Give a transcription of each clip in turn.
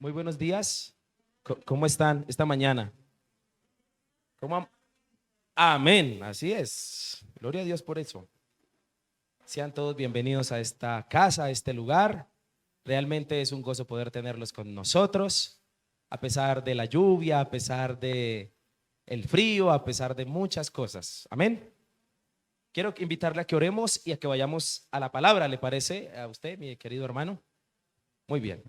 Muy buenos días. ¿Cómo están esta mañana? ¿Cómo? Amén, así es. Gloria a Dios por eso. Sean todos bienvenidos a esta casa, a este lugar. Realmente es un gozo poder tenerlos con nosotros, a pesar de la lluvia, a pesar de el frío, a pesar de muchas cosas. Amén. Quiero invitarle a que oremos y a que vayamos a la palabra. ¿Le parece a usted, mi querido hermano? Muy bien.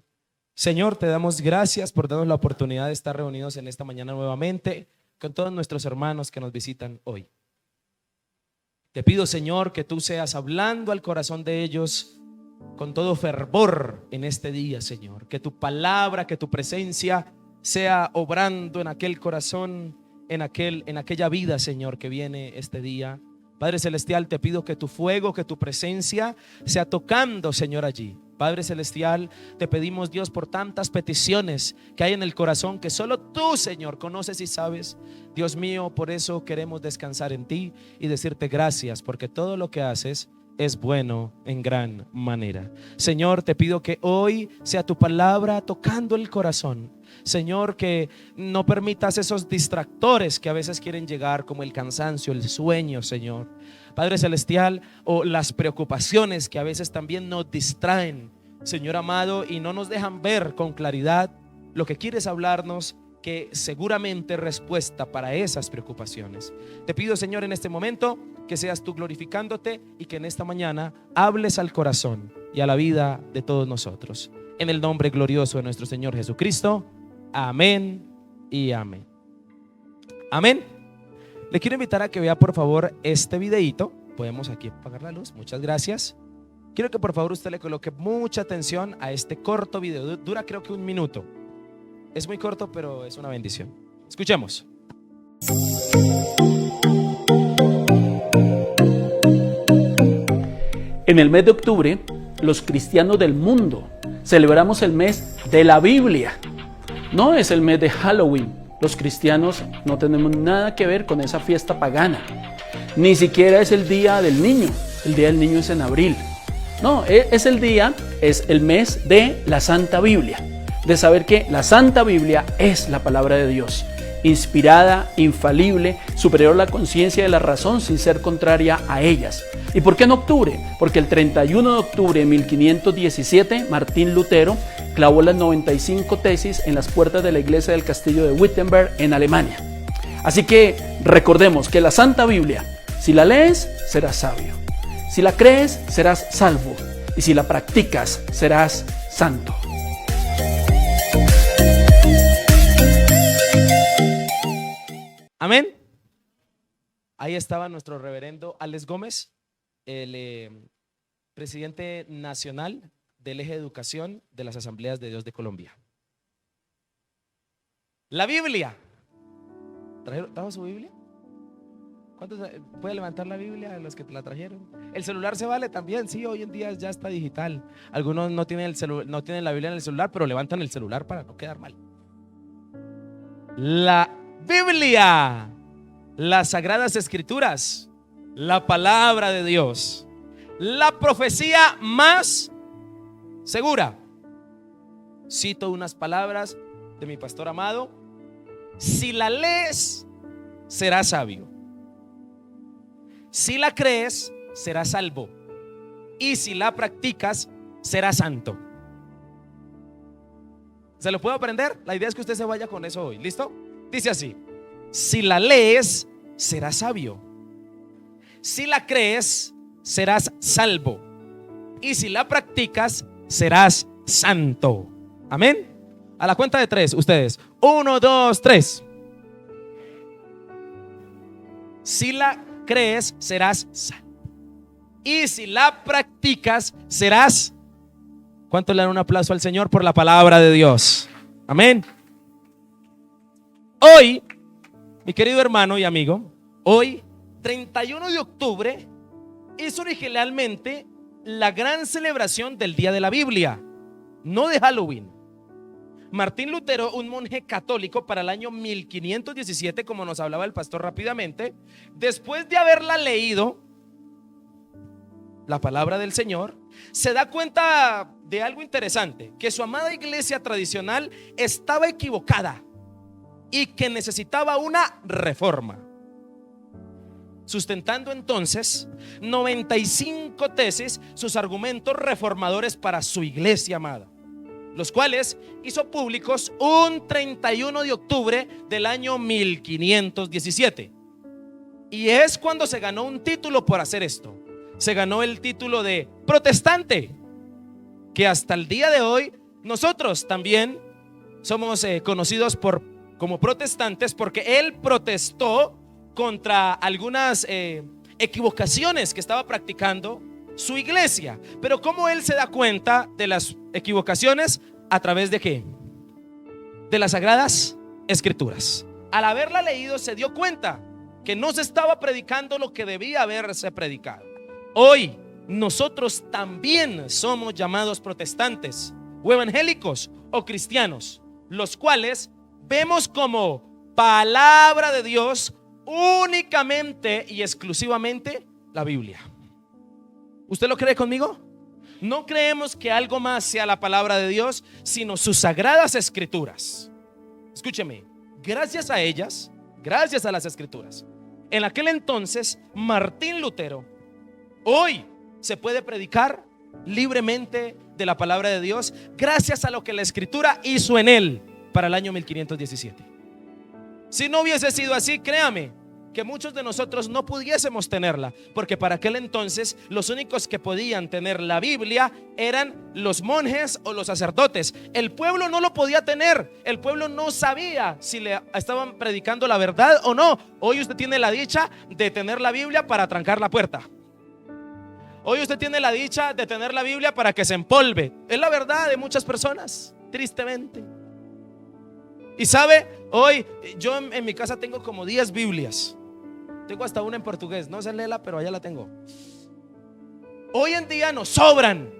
Señor, te damos gracias por darnos la oportunidad de estar reunidos en esta mañana nuevamente con todos nuestros hermanos que nos visitan hoy. Te pido, Señor, que tú seas hablando al corazón de ellos con todo fervor en este día, Señor. Que tu palabra, que tu presencia sea obrando en aquel corazón, en aquella vida, Señor, que viene este día. Padre Celestial, te pido que tu fuego, que tu presencia sea tocando, Señor, allí. Padre Celestial, te pedimos, Dios, por tantas peticiones que hay en el corazón que solo tú, Señor, conoces y sabes. Dios mío, por eso queremos descansar en ti y decirte gracias, porque todo lo que haces es bueno en gran manera. Señor, te pido que hoy sea tu palabra tocando el corazón. Señor, que no permitas esos distractores que a veces quieren llegar, como el cansancio, el sueño, Señor. Padre Celestial, o las preocupaciones que a veces también nos distraen, Señor amado, y no nos dejan ver con claridad lo que quieres hablarnos, que seguramente es respuesta para esas preocupaciones. Te pido, Señor, en este momento que seas tú glorificándote y que en esta mañana hables al corazón y a la vida de todos nosotros. En el nombre glorioso de nuestro Señor Jesucristo. Amén y amén. Amén. Le quiero invitar a que vea por favor este videíto. Podemos aquí apagar la luz, muchas gracias. Quiero que por favor usted le coloque mucha atención a este corto video. Dura creo que 1 minuto. Es muy corto, pero es una bendición. Escuchemos. En el mes de octubre, los cristianos del mundo celebramos el mes de la Biblia. No es el mes de Halloween. Los cristianos no tenemos nada que ver con esa fiesta pagana. Ni siquiera es el día del niño. El día del niño es en abril. No, es el mes de la Santa Biblia. De saber que la Santa Biblia es la palabra de Dios, inspirada, infalible, superior a la conciencia de la razón sin ser contraria a ellas. ¿Y por qué en octubre? Porque el 31 de octubre de 1517 Martín Lutero clavó las 95 tesis en las puertas de la iglesia del castillo de Wittenberg en Alemania. Así que recordemos que la Santa Biblia, si la lees, serás sabio. Si la crees, serás salvo. Y si la practicas, serás santo. Amén. Ahí estaba nuestro reverendo Alex Gómez, el presidente nacional del eje de educación de las Asambleas de Dios de Colombia. La Biblia. ¿Trajo su Biblia? ¿Cuántos puede levantar la Biblia de los que la trajeron? El celular se vale también, sí, hoy en día ya está digital. Algunos no tienen no tienen la Biblia en el celular, pero levantan el celular para no quedar mal. La Biblia, las Sagradas Escrituras, la palabra de Dios, la profecía más segura. Cito unas palabras de mi pastor amado: si la lees, serás sabio. Si la crees, serás salvo. Y si la practicas, serás santo. ¿Se lo puedo aprender? La idea es que usted se vaya con eso hoy. ¿Listo? Dice así: si la lees, serás sabio. Si la crees, serás salvo. Y si la practicas, serás santo. Amén. A la cuenta de 3, ustedes. 1, 2, 3. Si la crees, serás salvo. Y si la practicas, serás. ¿Cuánto le dan un aplauso al Señor por la palabra de Dios? Amén. Hoy, mi querido hermano y amigo, hoy, 31 de octubre, es originalmente la gran celebración del Día de la Biblia, no de Halloween. Martín Lutero, un monje católico, para el año 1517, como nos hablaba el pastor rápidamente, después de haberla leído, la palabra del Señor, se da cuenta de algo interesante, que su amada iglesia tradicional estaba equivocada y que necesitaba una reforma. Sustentando entonces 95 tesis, sus argumentos reformadores para su iglesia amada, los cuales hizo públicos un 31 de octubre del año 1517. Y es cuando se ganó un título por hacer esto. Se ganó el título de protestante, que hasta el día de hoy nosotros también somos conocidos como protestantes, porque él protestó contra algunas equivocaciones que estaba practicando su iglesia. Pero ¿cómo él se da cuenta de las equivocaciones? ¿A través de qué? De las Sagradas Escrituras. Al haberla leído se dio cuenta que no se estaba predicando lo que debía haberse predicado. Hoy nosotros también somos llamados protestantes o evangélicos o cristianos, los cuales vemos como palabra de Dios únicamente y exclusivamente la Biblia. ¿Usted lo cree conmigo? No creemos que algo más sea la palabra de Dios, sino sus sagradas escrituras. Escúcheme, gracias a ellas, gracias a las escrituras, en aquel entonces Martín Lutero, hoy se puede predicar libremente de la palabra de Dios, gracias a lo que la escritura hizo en él para el año 1517. Si no hubiese sido así, créame que muchos de nosotros no pudiésemos tenerla, porque para aquel entonces los únicos que podían tener la Biblia eran los monjes o los sacerdotes. El pueblo no lo podía tener, el pueblo no sabía si le estaban predicando la verdad o no. Hoy usted tiene la dicha de tener la Biblia para trancar la puerta. Hoy usted tiene la dicha de tener la Biblia para que se empolve. Es la verdad de muchas personas, tristemente. Y sabe, hoy yo en mi casa tengo como 10 Biblias. Tengo hasta una en portugués, no sé leerla, pero allá la tengo. Hoy en día nos sobran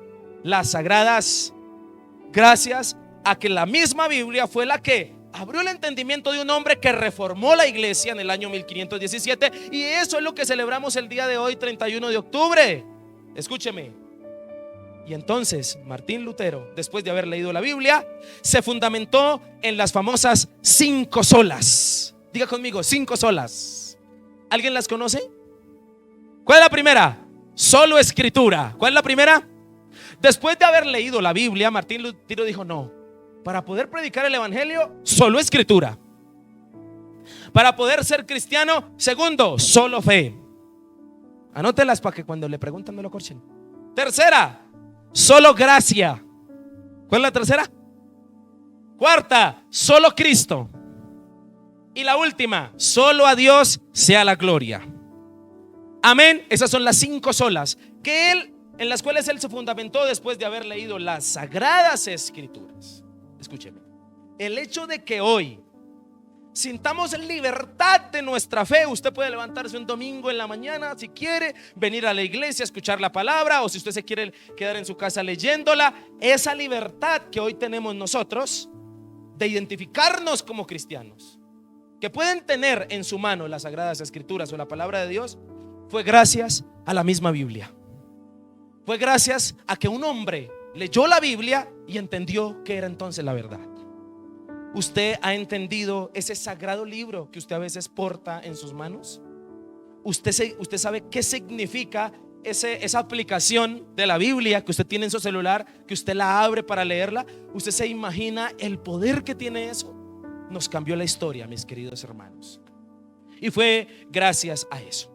las sagradas, gracias a que la misma Biblia fue la que abrió el entendimiento de un hombre que reformó la iglesia en el año 1517. Y eso es lo que celebramos el día de hoy, 31 de octubre. Escúcheme. Y entonces Martín Lutero, después de haber leído la Biblia, se fundamentó en las famosas 5 solas. Diga conmigo, 5 solas. ¿Alguien las conoce? ¿Cuál es la primera? Solo escritura. ¿Cuál es la primera? Después de haber leído la Biblia, Martín Lutero dijo: no, para poder predicar el evangelio, solo escritura. Para poder ser cristiano, segundo, solo fe. Anótelas para que cuando le preguntan no lo corchen. Tercera, solo gracia. ¿Cuál es la tercera? Cuarta, solo Cristo. Y la última, solo a Dios sea la gloria. Amén. Esas son las 5 solas en las cuales él se fundamentó después de haber leído las sagradas escrituras. Escúcheme, el hecho de que hoy sintamos libertad de nuestra fe. Usted puede levantarse un domingo en la mañana si quiere, venir a la iglesia, escuchar la palabra, o si usted se quiere quedar en su casa leyéndola. Esa libertad que hoy tenemos nosotros de identificarnos como cristianos, que pueden tener en su mano las sagradas escrituras o la palabra de Dios, fue gracias a la misma Biblia. Fue gracias a que un hombre leyó la Biblia y entendió que era entonces la verdad. ¿Usted ha entendido ese sagrado libro que usted a veces porta en sus manos? ¿Usted sabe qué significa esa aplicación de la Biblia que usted tiene en su celular, que usted la abre para leerla? ¿Usted se imagina el poder que tiene eso? Nos cambió la historia, mis queridos hermanos. Y fue gracias a eso.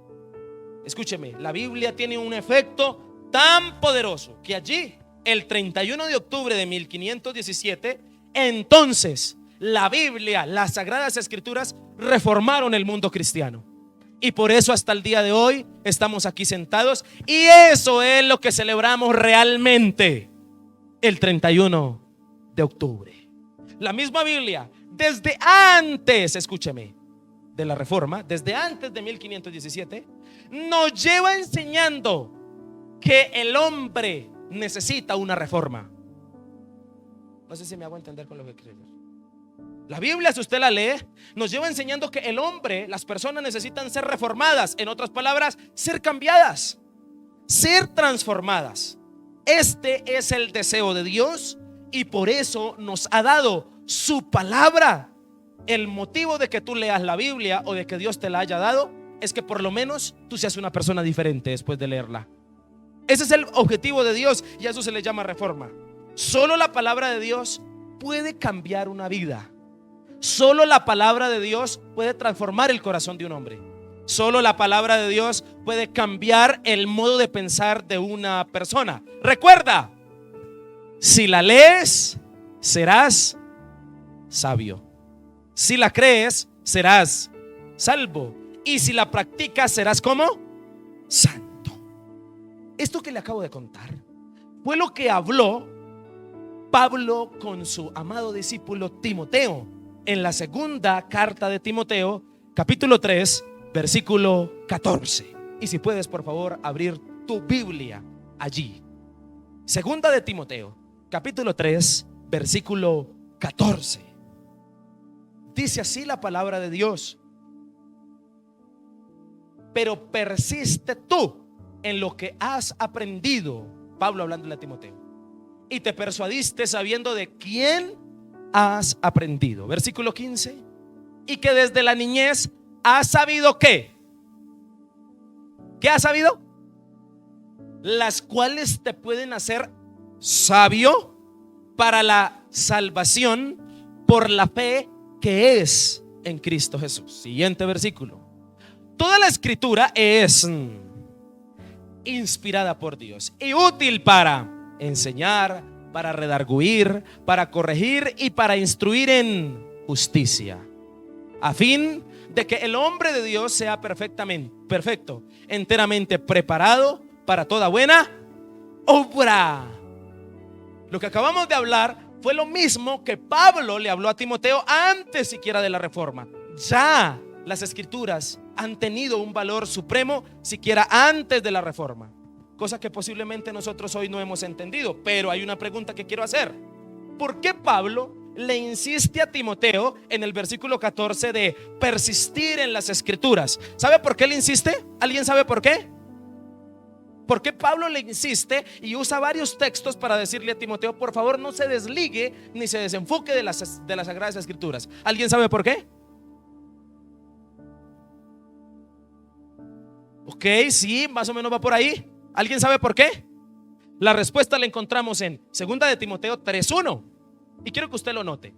Escúcheme, la Biblia tiene un efecto tan poderoso que allí, el 31 de octubre de 1517, entonces la Biblia, las sagradas escrituras reformaron el mundo cristiano. Y por eso hasta el día de hoy estamos aquí sentados. Y eso es lo que celebramos realmente el 31 de octubre. La misma Biblia, desde antes, escúcheme, de la reforma, desde antes de 1517, nos lleva enseñando que el hombre necesita una reforma. No sé si me hago entender con lo que quiero decir. La Biblia, si usted la lee, nos lleva enseñando que el hombre, las personas necesitan ser reformadas. En otras palabras, ser cambiadas. ser transformadas. Este es el deseo de Dios y por eso nos ha dado su palabra. El motivo de que tú leas la Biblia o de que Dios te la haya dado es que por lo menos tú seas una persona diferente después de leerla. Ese es el objetivo de Dios y a eso se le llama reforma. Solo la palabra de Dios puede cambiar una vida. Solo la palabra de Dios puede transformar el corazón de un hombre. Solo la palabra de Dios puede cambiar el modo de pensar de una persona. Recuerda, si la lees, serás sabio. Si la crees, serás salvo. Y si la practicas, serás como santo. Esto que le acabo de contar fue lo que habló Pablo con su amado discípulo Timoteo en la segunda carta de Timoteo, capítulo 3, versículo 14. Y si puedes, por favor, abrir tu Biblia allí. Segunda de Timoteo, capítulo 3, versículo 14. Dice así la palabra de Dios: pero persiste tú en lo que has aprendido. Pablo hablándole a Timoteo. Y te persuadiste sabiendo de quién has aprendido. Versículo 15. Y que desde la niñez has sabido ¿qué? ¿Qué has sabido? Las cuales te pueden hacer sabio para la salvación por la fe que es en Cristo Jesús. Siguiente versículo. Toda la escritura es inspirada por Dios y útil para enseñar, para redarguir, para corregir y para instruir en justicia, a fin de que el hombre de Dios sea perfecto, enteramente preparado para toda buena obra. Lo que acabamos de hablar fue lo mismo que Pablo le habló a Timoteo antes siquiera de la reforma. Ya las escrituras han tenido un valor supremo siquiera antes de la reforma, cosa que posiblemente nosotros hoy no hemos entendido. Pero hay una pregunta que quiero hacer: ¿por qué Pablo le insiste a Timoteo en el versículo 14 de persistir en las escrituras? ¿Sabe por qué le insiste? ¿Alguien sabe por qué? ¿Por qué Pablo le insiste y usa varios textos para decirle a Timoteo, por favor, no se desligue ni se desenfoque de las Sagradas Escrituras? ¿Alguien sabe por qué? Ok, sí, más o menos va por ahí. ¿Alguien sabe por qué? La respuesta la encontramos en 2 de Timoteo 3:1. Y quiero que usted lo note.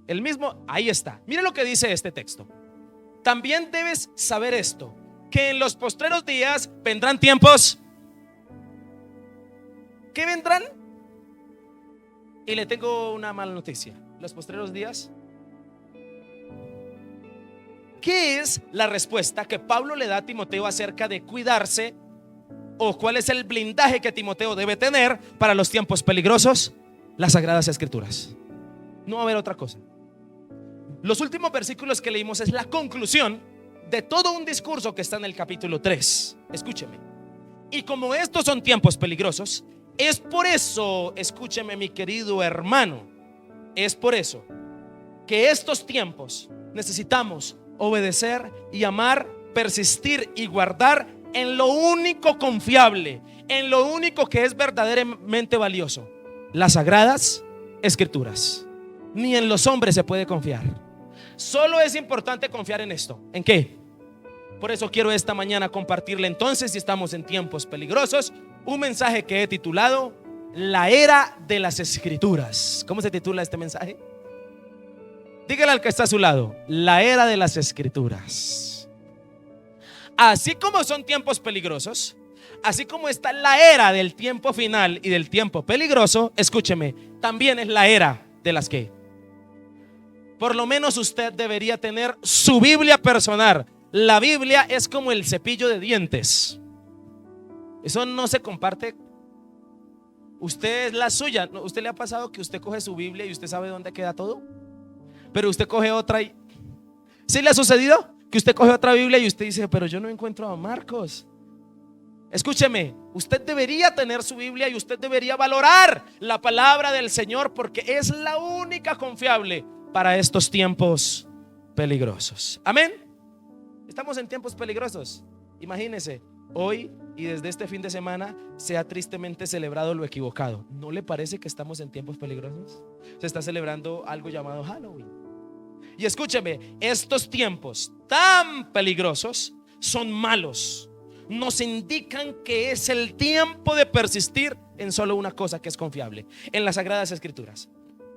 El mismo, ahí está. Mire lo que dice este texto. También debes saber esto, que en los postreros días vendrán tiempos. ¿Qué vendrán? Y le tengo una mala noticia. Los postreros días. ¿Qué es la respuesta que Pablo le da a Timoteo acerca de cuidarse? ¿O cuál es el blindaje que Timoteo debe tener para los tiempos peligrosos? Las Sagradas Escrituras. No va a haber otra cosa. Los últimos versículos que leímos es la conclusión de todo un discurso que está en el capítulo 3. Escúcheme. Y como estos son tiempos peligrosos, es por eso, escúcheme mi querido hermano, es por eso que estos tiempos necesitamos obedecer y amar, persistir y guardar en lo único confiable, en lo único que es verdaderamente valioso: las Sagradas Escrituras. Ni en los hombres se puede confiar. Solo es importante confiar en esto. ¿En qué? Por eso quiero esta mañana compartirle entonces, si estamos en tiempos peligrosos, un mensaje que he titulado La Era de las Escrituras. ¿Cómo se titula este mensaje? Dígale al que está a su lado: La Era de las Escrituras. Así como son tiempos peligrosos, así como está la era del tiempo final y del tiempo peligroso, escúcheme, también es la era de las que por lo menos usted debería tener su Biblia personal. La Biblia es como el cepillo de dientes. Eso no se comparte. Usted es la suya. ¿Usted le ha pasado que usted coge su Biblia y usted sabe dónde queda todo? Pero usted coge otra y... ¿Sí le ha sucedido? Que usted coge otra Biblia y usted dice, pero yo no encuentro a Marcos. Escúcheme, usted debería tener su Biblia y usted debería valorar la palabra del Señor, porque es la única confiable para estos tiempos peligrosos. Amén. Estamos en tiempos peligrosos. Imagínense, hoy y desde este fin de semana se ha tristemente celebrado lo equivocado. ¿No le parece que estamos en tiempos peligrosos? Se está celebrando algo llamado Halloween. Y escúcheme, estos tiempos tan peligrosos son malos. Nos indican que es el tiempo de persistir en solo una cosa que es confiable, en las Sagradas Escrituras.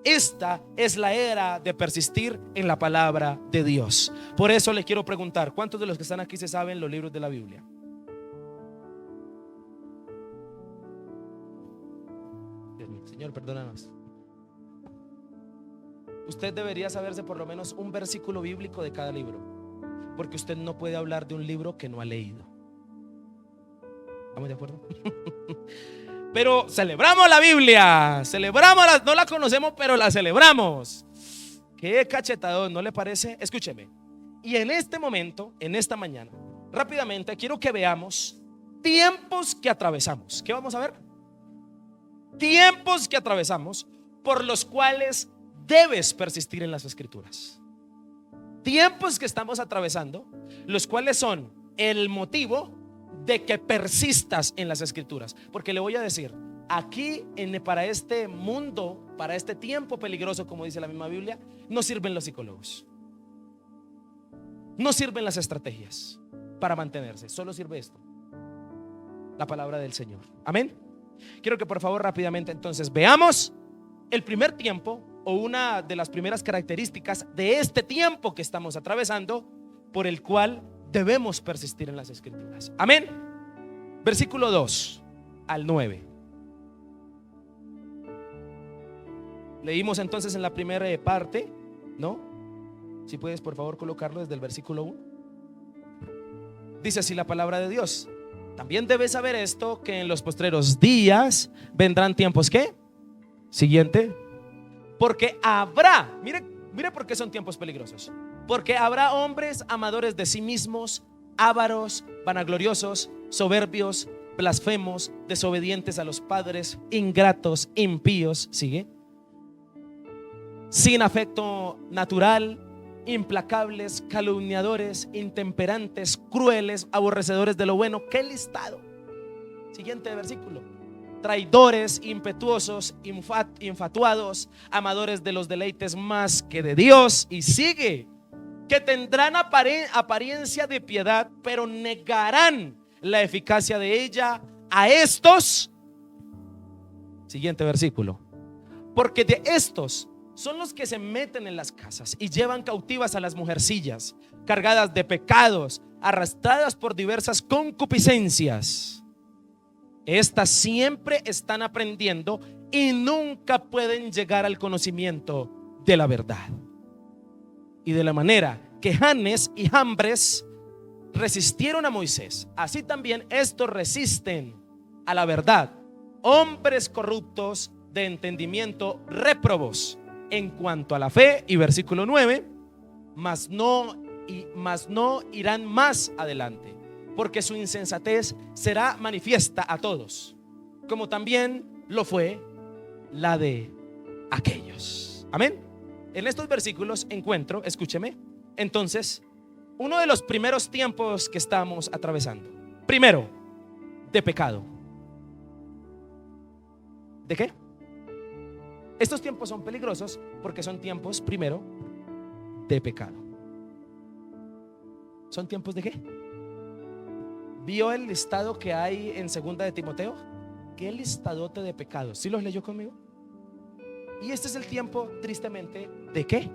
Esta es la era de persistir en la palabra de Dios. Por eso le quiero preguntar, ¿cuántos de los que están aquí se saben los libros de la Biblia? Dios mío, Señor, perdónanos. Usted debería saberse por lo menos un versículo bíblico de cada libro, porque usted no puede hablar de un libro que no ha leído. ¿Estamos de acuerdo? Pero celebramos la Biblia, no la conocemos, pero la celebramos. Qué cachetadón, ¿no le parece? Escúcheme. Y en este momento, en esta mañana, rápidamente quiero que veamos tiempos que atravesamos. ¿Qué vamos a ver? Tiempos que atravesamos por los cuales debes persistir en las Escrituras. Tiempos que estamos atravesando, los cuales son el motivo de que persistas en las Escrituras. Porque le voy a decir, aquí para este mundo, para este tiempo peligroso, como dice la misma Biblia, no sirven los psicólogos, no sirven las estrategias para mantenerse. Solo sirve esto, la palabra del Señor. Amén. Quiero que por favor rápidamente entonces veamos el primer tiempo, o una de las primeras características de este tiempo que estamos atravesando, por el cual debemos persistir en las Escrituras. Amén. Versículo 2 al 9. Leímos entonces en la primera parte, ¿no? Si puedes por favor colocarlo desde el versículo 1. Dice así la palabra de Dios: también debes saber esto, que en los postreros días vendrán tiempos ¿qué? Siguiente. Porque habrá, mire por qué son tiempos peligrosos. Porque habrá hombres amadores de sí mismos, ávaros, vanagloriosos, soberbios, blasfemos, desobedientes a los padres, ingratos, impíos, sigue, sin afecto natural, implacables, calumniadores, intemperantes, crueles, aborrecedores de lo bueno. ¿Qué listado? Siguiente versículo: traidores, impetuosos, infatuados, amadores de los deleites más que de Dios. Y sigue: que tendrán apariencia de piedad, pero negarán la eficacia de ella. A estos, siguiente versículo, porque de estos son los que se meten en las casas y llevan cautivas a las mujercillas, cargadas de pecados, arrastradas por diversas concupiscencias. Estas siempre están aprendiendo y nunca pueden llegar al conocimiento de la verdad. Y de la manera que Janes y Jambres resistieron a Moisés, así también estos resisten a la verdad. Hombres corruptos de entendimiento, réprobos en cuanto a la fe. Y versículo 9: mas no irán más adelante, porque su insensatez será manifiesta a todos, como también lo fue la de aquellos. Amén. En estos versículos encuentro, escúcheme, entonces, uno de los primeros tiempos que estamos atravesando. Primero, de pecado. ¿De qué? Estos tiempos son peligrosos porque son tiempos, primero, de pecado. ¿Son tiempos de qué? ¿Vio el listado que hay en 2 de Timoteo? ¿Qué listadote de pecados? ¿Sí los leyó conmigo? Y este es el tiempo, tristemente, ¿de qué?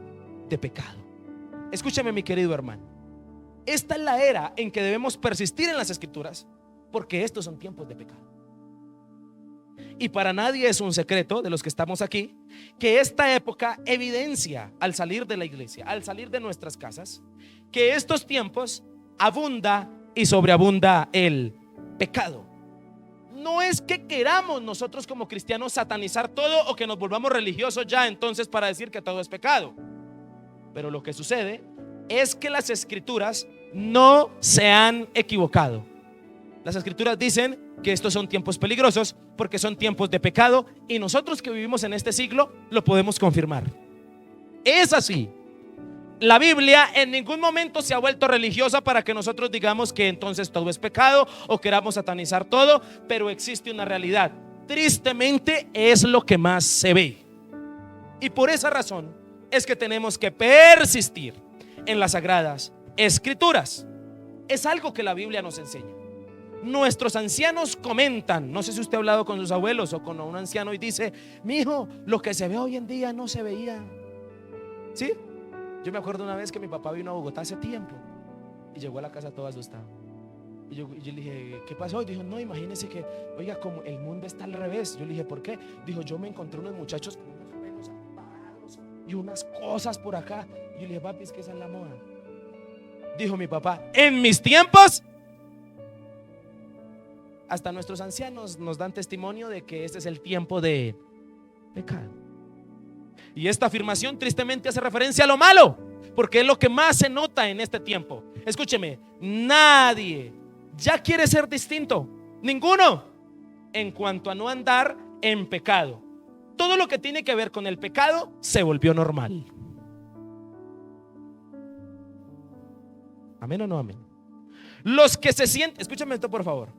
De pecado. Escúchame, mi querido hermano, esta es la era en que debemos persistir en las Escrituras, porque estos son tiempos de pecado. Y para nadie es un secreto de los que estamos aquí que esta época evidencia, al salir de la iglesia, al salir de nuestras casas, que estos tiempos abunda y sobreabunda el pecado. No es que queramos nosotros como cristianos satanizar todo o que nos volvamos religiosos ya entonces para decir que todo es pecado. Pero lo que sucede es que las Escrituras no se han equivocado. Las Escrituras dicen que estos son tiempos peligrosos porque son tiempos de pecado, y nosotros que vivimos en este siglo lo podemos confirmar. Es así. La Biblia en ningún momento se ha vuelto religiosa para que nosotros digamos que entonces todo es pecado o queramos satanizar todo, pero existe una realidad. Tristemente es lo que más se ve. Y por esa razón es que tenemos que persistir en las sagradas escrituras. Es algo que la Biblia nos enseña. Nuestros ancianos comentan, no sé si usted ha hablado con sus abuelos o con un anciano y dice: mi hijo, lo que se ve hoy en día no se veía. ¿Sí? Yo me acuerdo una vez que mi papá vino a Bogotá hace tiempo y llegó a la casa todo asustado. Y yo le dije: ¿qué pasó? Y dijo: no, imagínese que, oiga, como el mundo está al revés. Yo le dije: ¿por qué? Dijo: yo me encontré unos muchachos con unos pelos parados y unas cosas por acá. Y yo le dije: papi, es que esa es la moda. Dijo mi papá: en mis tiempos. Hasta nuestros ancianos nos dan testimonio de que este es el tiempo de pecado. Y esta afirmación tristemente hace referencia a lo malo, porque es lo que más se nota en este tiempo. Escúcheme, nadie ya quiere ser distinto, ninguno, en cuanto a no andar en pecado. Todo lo que tiene que ver con el pecado se volvió normal. ¿Amén o no amén? Los que se sienten, escúchame esto por favor,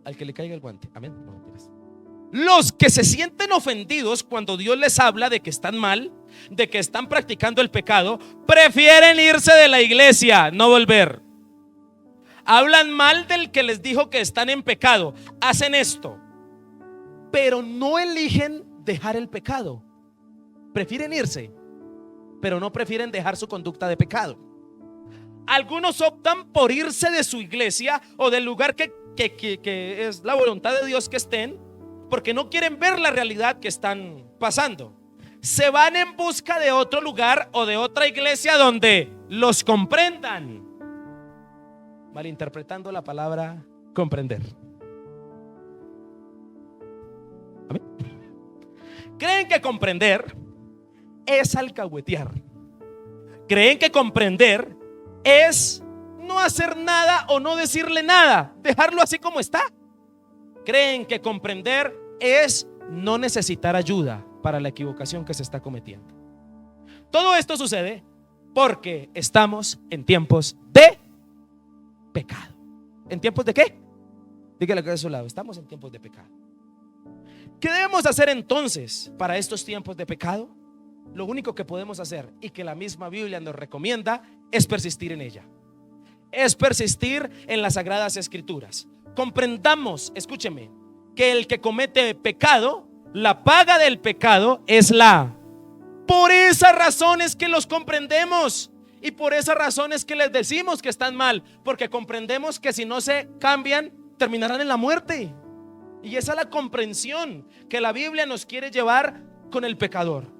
al que le caiga el guante, amén. No, mentiras. Los que se sienten ofendidos cuando Dios les habla de que están mal, de que están practicando el pecado, prefieren irse de la iglesia, no volver. Hablan mal del que les dijo que están en pecado, hacen esto, pero no eligen dejar el pecado. Prefieren irse, pero no prefieren dejar su conducta de pecado. Algunos optan por irse de su iglesia o del lugar que es la voluntad de Dios que estén, porque no quieren ver la realidad que están pasando. Se van en busca de otro lugar o de otra iglesia donde los comprendan, malinterpretando la palabra comprender. ¿Amén? Creen que comprender es alcahuetear. Creen que comprender es no hacer nada o no decirle nada, dejarlo así como está. Creen que comprender es no necesitar ayuda para la equivocación que se está cometiendo. Todo esto sucede porque estamos en tiempos de pecado. ¿En tiempos de qué? Dígale que de su lado, estamos en tiempos de pecado. ¿Qué debemos hacer entonces para estos tiempos de pecado? Lo único que podemos hacer y que la misma Biblia nos recomienda es persistir en ella. Es persistir en las sagradas escrituras. Comprendamos, escúcheme, que el que comete pecado, la paga del pecado es la. Por esas razones que los comprendemos y por esas razones que les decimos que están mal, porque comprendemos que si no se cambian terminarán en la muerte. Y esa es la comprensión que la Biblia nos quiere llevar con el pecador.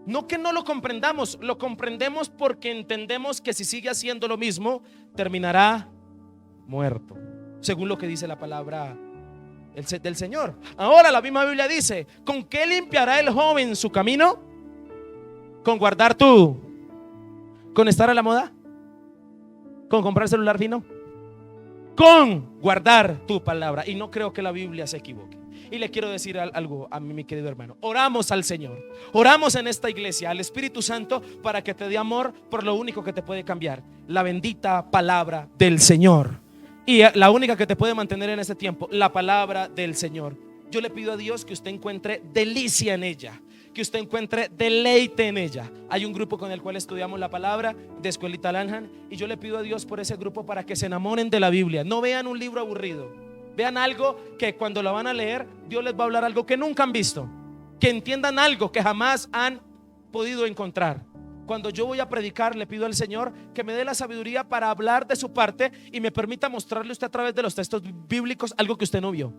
No que no lo comprendamos, lo comprendemos porque entendemos que si sigue haciendo lo mismo terminará muerto, según lo que dice la palabra del Señor. Ahora la misma Biblia dice: ¿con qué limpiará el joven su camino? ¿Con guardar con estar a la moda? ¿Con comprar celular fino? Con guardar tu palabra. Y no creo que la Biblia se equivoque. Y le quiero decir algo a mi querido hermano. Oramos al Señor, oramos en esta iglesia al Espíritu Santo para que te dé amor por lo único que te puede cambiar: la bendita palabra del Señor. Y la única que te puede mantener en este tiempo, la palabra del Señor. Yo le pido a Dios que usted encuentre delicia en ella, que usted encuentre deleite en ella. Hay un grupo con el cual estudiamos la palabra de Escuelita Lanhan, y yo le pido a Dios por ese grupo para que se enamoren de la Biblia. No vean un libro aburrido, vean algo que cuando lo van a leer Dios les va a hablar algo que nunca han visto, que entiendan algo que jamás han podido encontrar. Cuando yo voy a predicar, le pido al Señor que me dé la sabiduría para hablar de su parte y me permita mostrarle a usted a través de los textos bíblicos algo que usted no vio,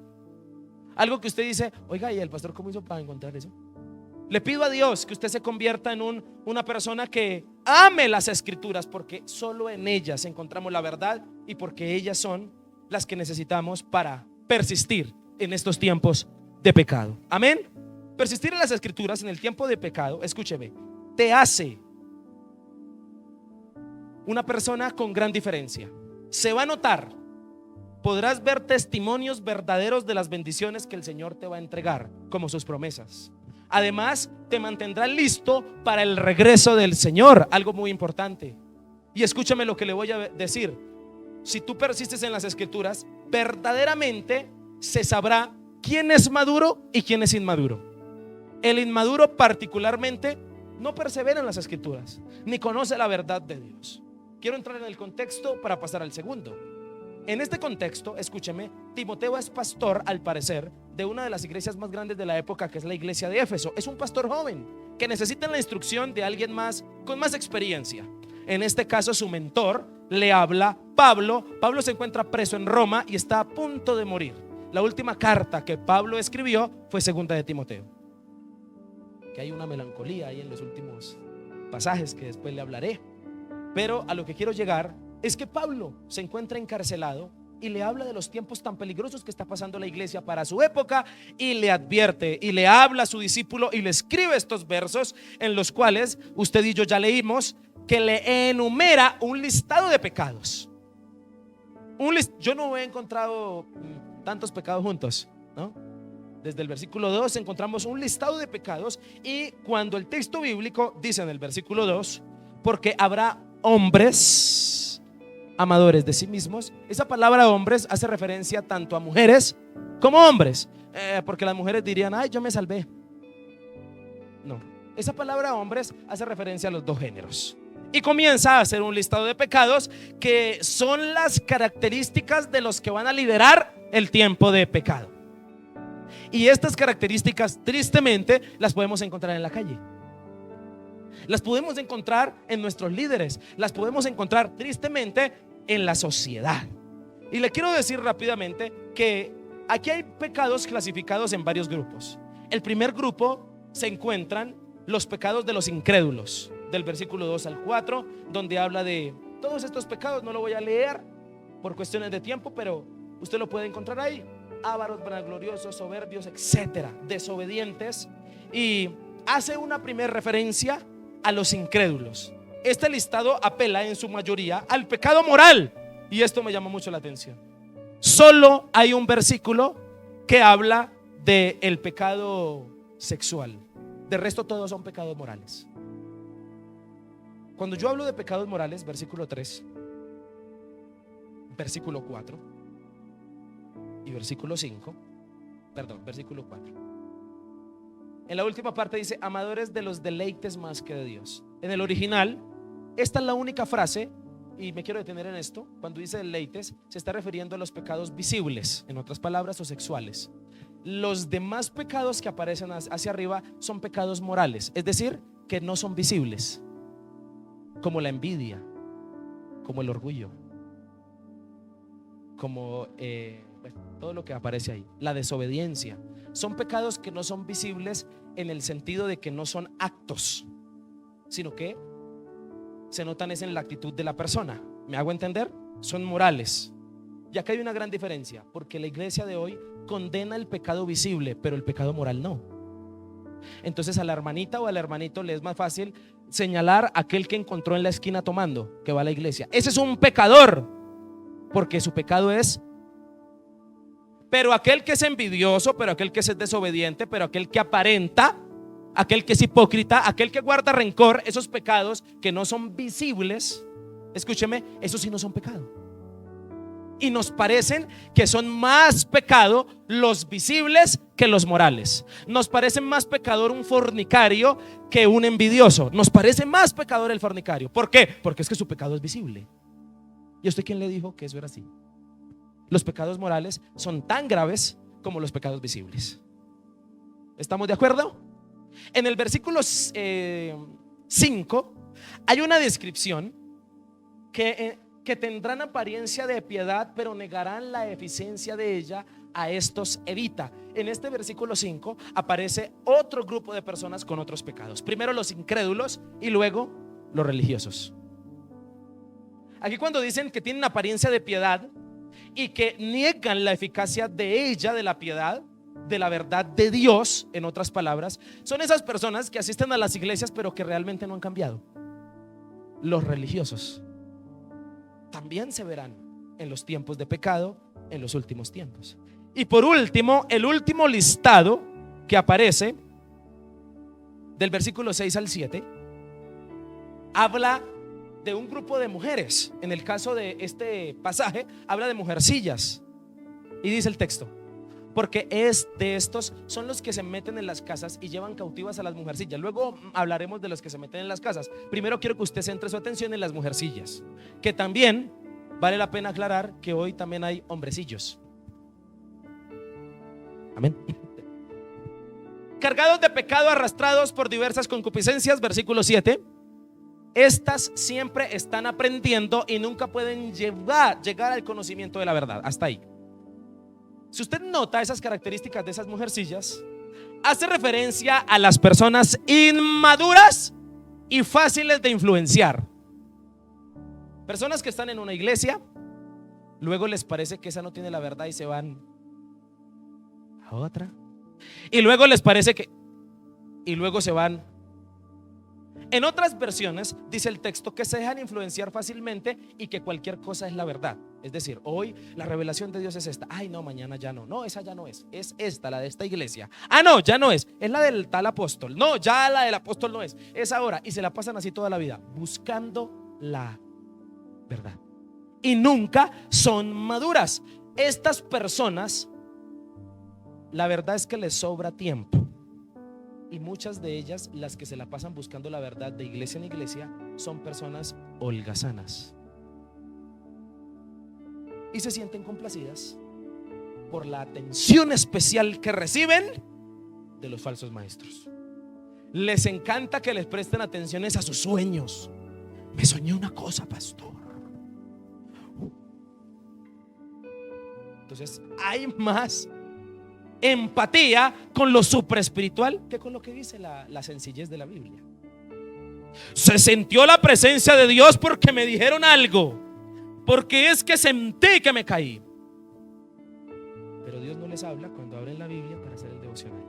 algo que usted dice: oiga, ¿y el pastor cómo hizo para encontrar eso? Le pido a Dios que usted se convierta en una persona que ame las escrituras, porque solo en ellas encontramos la verdad y porque ellas son las que necesitamos para persistir en estos tiempos de pecado. Amén. Persistir en las escrituras en el tiempo de pecado, escúcheme, te hace una persona con gran diferencia. Se va a notar, podrás ver testimonios verdaderos de las bendiciones que el Señor te va a entregar como sus promesas. Además, te mantendrá listo para el regreso del Señor, algo muy importante. Y escúchame lo que le voy a decir. Si tú persistes en las Escrituras, verdaderamente se sabrá quién es maduro y quién es inmaduro. El inmaduro particularmente no persevera en las Escrituras, ni conoce la verdad de Dios. Quiero entrar en el contexto para pasar al segundo. En este contexto, escúcheme, Timoteo es pastor, al parecer, de una de las iglesias más grandes de la época, que es la iglesia de Éfeso. Es un pastor joven que necesita la instrucción de alguien más con más experiencia. En este caso, su mentor le habla Pablo. Pablo se encuentra preso en Roma y está a punto de morir. La última carta que Pablo escribió fue segunda de Timoteo. Que hay una melancolía ahí en los últimos pasajes que después le hablaré. Pero a lo que quiero llegar es que Pablo se encuentra encarcelado y le habla de los tiempos tan peligrosos que está pasando la iglesia para su época, y le advierte y le habla a su discípulo y le escribe estos versos en los cuales usted y yo ya leímos, que le enumera un listado de pecados. Yo no he encontrado tantos pecados juntos, ¿no? Desde el versículo 2 encontramos un listado de pecados, y cuando el texto bíblico dice en el versículo 2, porque habrá hombres amadores de sí mismos, esa palabra hombres hace referencia tanto a mujeres como hombres, porque las mujeres dirían, ay, yo me salvé. No, esa palabra hombres hace referencia a los dos géneros. Y comienza a hacer un listado de pecados que son las características de los que van a liderar el tiempo de pecado. Y estas características, tristemente, las podemos encontrar en la calle. Las podemos encontrar en nuestros líderes. Las podemos encontrar, tristemente, en la sociedad. Y le quiero decir rápidamente que aquí hay pecados clasificados en varios grupos. El primer grupo se encuentran los pecados de los incrédulos, del versículo 2 al 4, donde habla de todos estos pecados. No lo voy a leer por cuestiones de tiempo, pero usted lo puede encontrar ahí: ávaros, vanagloriosos, soberbios, etcétera, desobedientes. Y hace una primera referencia a los incrédulos. Este listado apela en su mayoría al pecado moral, y esto me llamó mucho la atención. Solo hay un versículo que habla del pecado sexual. De resto, todos son pecados morales. Cuando yo hablo de pecados morales, versículo 3, versículo 4 y versículo 5, versículo 4. En la última parte dice: amadores de los deleites más que de Dios. En el original, esta es la única frase, y me quiero detener en esto. Cuando dice deleites, se está refiriendo a los pecados visibles, en otras palabras, o sexuales. Los demás pecados que aparecen hacia arriba son pecados morales, es decir, que no son visibles, como la envidia, como el orgullo, como todo lo que aparece ahí. La desobediencia son pecados que no son visibles en el sentido de que no son actos, sino que se notan es en la actitud de la persona. ¿Me hago entender? Son morales. Y acá hay una gran diferencia, porque la iglesia de hoy condena el pecado visible, pero el pecado moral no. Entonces a la hermanita o al hermanito le es más fácil señalar a aquel que encontró en la esquina tomando, que va a la iglesia. Ese es un pecador, porque su pecado es. Pero aquel que es envidioso, pero aquel que es desobediente, pero aquel que aparenta, aquel que es hipócrita, aquel que guarda rencor, esos pecados que no son visibles, escúcheme, esos sí no son pecado. Y nos parecen que son más pecado los visibles que los morales. Nos parece más pecador un fornicario que un envidioso. Nos parece más pecador el fornicario. ¿Por qué? Porque es que su pecado es visible. ¿Y usted quién le dijo que eso era así? Los pecados morales son tan graves como los pecados visibles. ¿Estamos de acuerdo? En el versículo 5 hay una descripción que tendrán apariencia de piedad, pero negarán la eficiencia de ella. A estos evita. En este versículo 5 aparece otro grupo de personas con otros pecados. Primero los incrédulos y luego los religiosos. Aquí cuando dicen que tienen apariencia de piedad y que niegan la eficacia de ella, de la piedad, de la verdad de Dios, en otras palabras, son esas personas que asisten a las iglesias pero que realmente no han cambiado. Los religiosos también se verán en los tiempos de pecado, en los últimos tiempos. Y por último, el último listado que aparece del versículo 6 al 7, habla de un grupo de mujeres. En el caso de este pasaje, habla de mujercillas. Y dice el texto: porque es de estos son los que se meten en las casas y llevan cautivas a las mujercillas. Luego hablaremos de los que se meten en las casas. Primero quiero que usted centre su atención en las mujercillas, que también vale la pena aclarar que hoy también hay hombrecillos. Amén. Cargados de pecado, arrastrados por diversas concupiscencias, versículo 7. Estas siempre están aprendiendo y nunca pueden llegar al conocimiento de la verdad. Hasta ahí. Si usted nota esas características de esas mujercillas, hace referencia a las personas inmaduras y fáciles de influenciar. Personas que están en una iglesia, luego les parece que esa no tiene la verdad y se van a otra. Y luego les parece que, y luego se van. En otras versiones dice el texto que se dejan influenciar fácilmente y que cualquier cosa es la verdad. Es decir, hoy la revelación de Dios es esta. Ay, no, mañana ya no. No, esa ya no es. Es esta, la de esta iglesia. Ah, no, ya no es. Es la del tal apóstol. No, ya la del apóstol no es. Es ahora. Y se la pasan así toda la vida, buscando la verdad. Y nunca son maduras. Estas personas, la verdad es que les sobra tiempo. Y muchas de ellas, las que se la pasan buscando la verdad de iglesia en iglesia, son personas holgazanas. Y se sienten complacidas por la atención especial que reciben de los falsos maestros. Les encanta que les presten atenciones a sus sueños. Me soñé una cosa, pastor. Entonces hay más empatía con lo supraespiritual que con lo que dice la sencillez de la Biblia. Se sintió la presencia de Dios porque me dijeron algo, porque es que sentí que me caí. Pero Dios no les habla cuando abren la Biblia para hacer el devocional.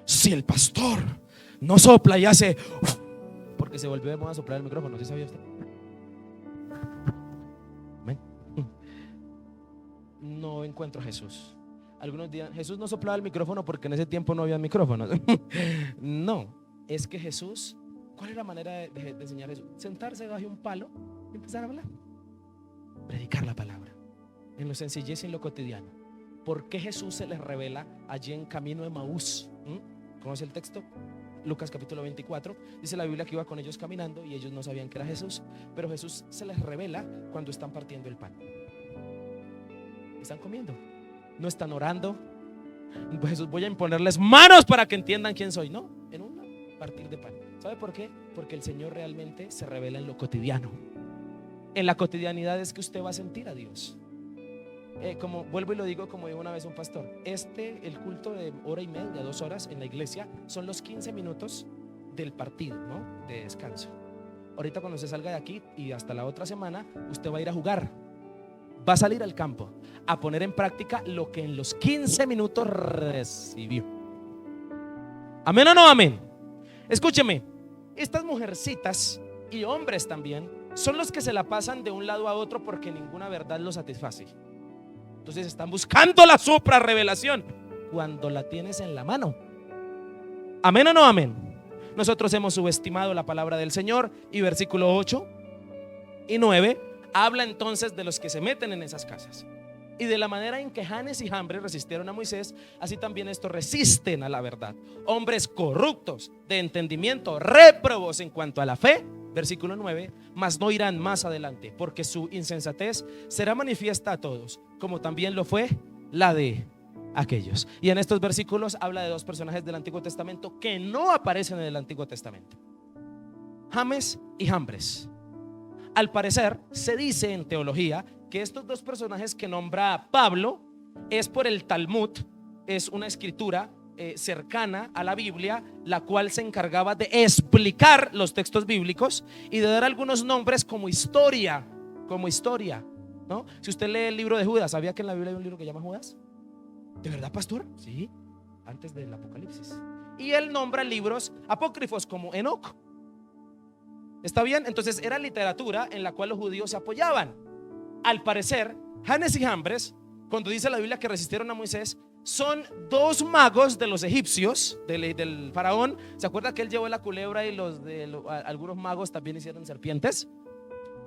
Si el pastor no sopla y hace porque se volvió de moda soplar el micrófono, ¿sí sabía usted? Amén. No encuentro a Jesús. Algunos días Jesús no soplaba el micrófono porque en ese tiempo no había micrófonos. No, es que Jesús, ¿cuál es la manera de enseñar eso? Sentarse bajo un palo y empezar a hablar, predicar la palabra en lo sencillez y en lo cotidiano. ¿Por qué Jesús se les revela allí en camino de Emaús? ¿Conoce el texto? Lucas capítulo 24. Dice la Biblia que iba con ellos caminando y ellos no sabían que era Jesús, pero Jesús se les revela cuando están partiendo el pan. Están comiendo, no están orando. Jesús, voy a imponerles manos para que entiendan quién soy. No, en un partir de pan. ¿Sabe por qué? Porque el Señor realmente se revela en lo cotidiano. En la cotidianidad es que usted va a sentir a Dios. Como vuelvo y lo digo, como dijo una vez un pastor, el culto de hora y media, 2 horas en la iglesia son los 15 minutos del partido, ¿no? De descanso. Ahorita cuando se salga de aquí y hasta la otra semana, usted va a ir a jugar, va a salir al campo a poner en práctica lo que en los 15 minutos recibió. ¿Amén o no amén? Escúcheme, estas mujercitas y hombres también son los que se la pasan de un lado a otro porque ninguna verdad los satisface. Entonces están buscando la supra revelación cuando la tienes en la mano. ¿Amén o no amén? Nosotros hemos subestimado la palabra del Señor. Y versículo 8 y 9 habla entonces de los que se meten en esas casas y de la manera en que Janes y Jambres resistieron a Moisés. Así también estos resisten a la verdad. Hombres corruptos de entendimiento, réprobos en cuanto a la fe. Versículo 9, mas no irán más adelante, porque su insensatez será manifiesta a todos, como también lo fue la de aquellos. Y en estos versículos habla de 2 personajes del Antiguo Testamento que no aparecen en el Antiguo Testamento: James y Jambres. Al parecer se dice en teología que estos 2 personajes que nombra Pablo es por el Talmud, es una escritura cercana a la Biblia, la cual se encargaba de explicar los textos bíblicos y de dar algunos nombres como historia, ¿no? Si usted lee el libro de Judas, ¿sabía que en la Biblia hay un libro que se llama Judas? ¿De verdad, pastor? Sí, antes del Apocalipsis. Y él nombra libros apócrifos como Enoc. ¿Está bien? Entonces era literatura en la cual los judíos se apoyaban. Al parecer, Janes y Jambres, cuando dice la Biblia que resistieron a Moisés, son dos magos de los egipcios, del faraón. ¿Se acuerda que él llevó la culebra y algunos magos también hicieron serpientes?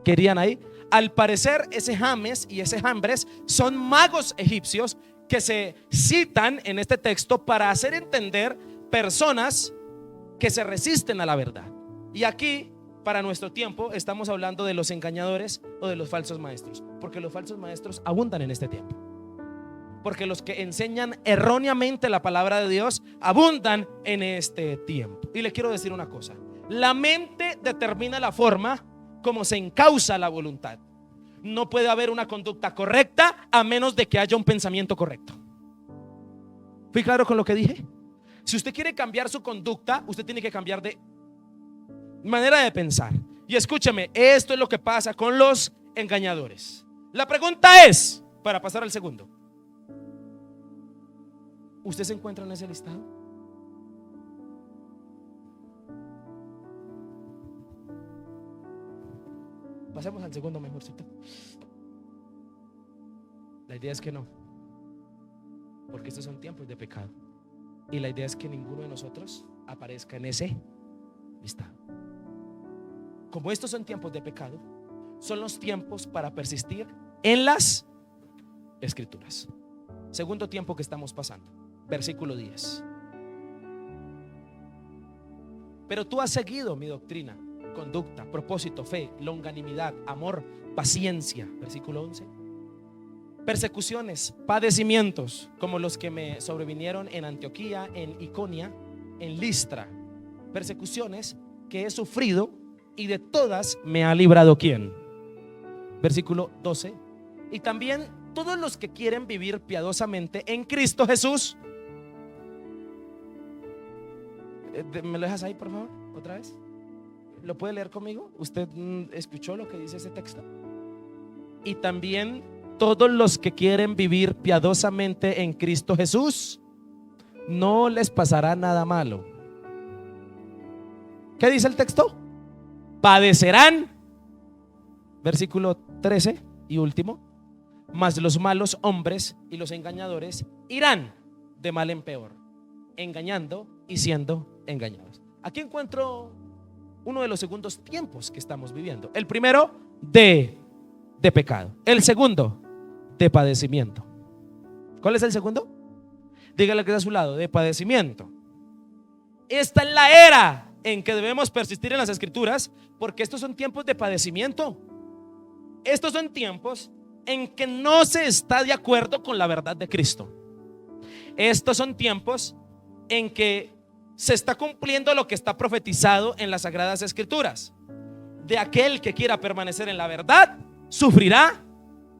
Querían ahí. Al parecer ese James y ese Jambres son magos egipcios que se citan en este texto para hacer entender personas que se resisten a la verdad. Y aquí, para nuestro tiempo, estamos hablando de los engañadores o de los falsos maestros, porque los falsos maestros abundan en este tiempo. Porque los que enseñan erróneamente la palabra de Dios abundan en este tiempo. Y le quiero decir una cosa: la mente determina la forma como se encausa la voluntad. No puede haber una conducta correcta a menos de que haya un pensamiento correcto. ¿Fui claro con lo que dije? Si usted quiere cambiar su conducta, usted tiene que cambiar de manera de pensar. Y escúcheme, esto es lo que pasa con los engañadores. La pregunta es, para pasar al segundo: ¿usted se encuentra en ese listado? Pasemos al segundo mejorcito. La idea es que no, porque estos son tiempos de pecado. Y la idea es que ninguno de nosotros aparezca en ese listado. Como estos son tiempos de pecado, son los tiempos para persistir en las Escrituras. Segundo tiempo que estamos pasando, versículo 10. Pero tú has seguido mi doctrina, conducta, propósito, fe, longanimidad, amor, paciencia. Versículo 11. Persecuciones, padecimientos como los que me sobrevinieron en Antioquía, en Iconia, en Listra. Persecuciones que he sufrido, y de todas me ha librado ¿quién? Versículo 12. Y también todos los que quieren vivir piadosamente en Cristo Jesús. ¿Me lo dejas ahí, por favor? Otra vez. ¿Lo puede leer conmigo? ¿Usted escuchó lo que dice ese texto? Y también todos los que quieren vivir piadosamente en Cristo Jesús, no les pasará nada malo. ¿Qué dice el texto? Padecerán, versículo 13 y último, mas los malos hombres y los engañadores irán de mal en peor, engañando y siendo engañados. Aquí encuentro uno de los segundos tiempos que estamos viviendo. El primero, de pecado. El segundo, de padecimiento. ¿Cuál es el segundo? Dígale que está a su lado: de padecimiento. Esta es la era en que debemos persistir en las Escrituras, porque estos son tiempos de padecimiento. Estos son tiempos en que no se está de acuerdo con la verdad de Cristo. Estos son tiempos en que se está cumpliendo lo que está profetizado en las Sagradas Escrituras: de aquel que quiera permanecer en la verdad sufrirá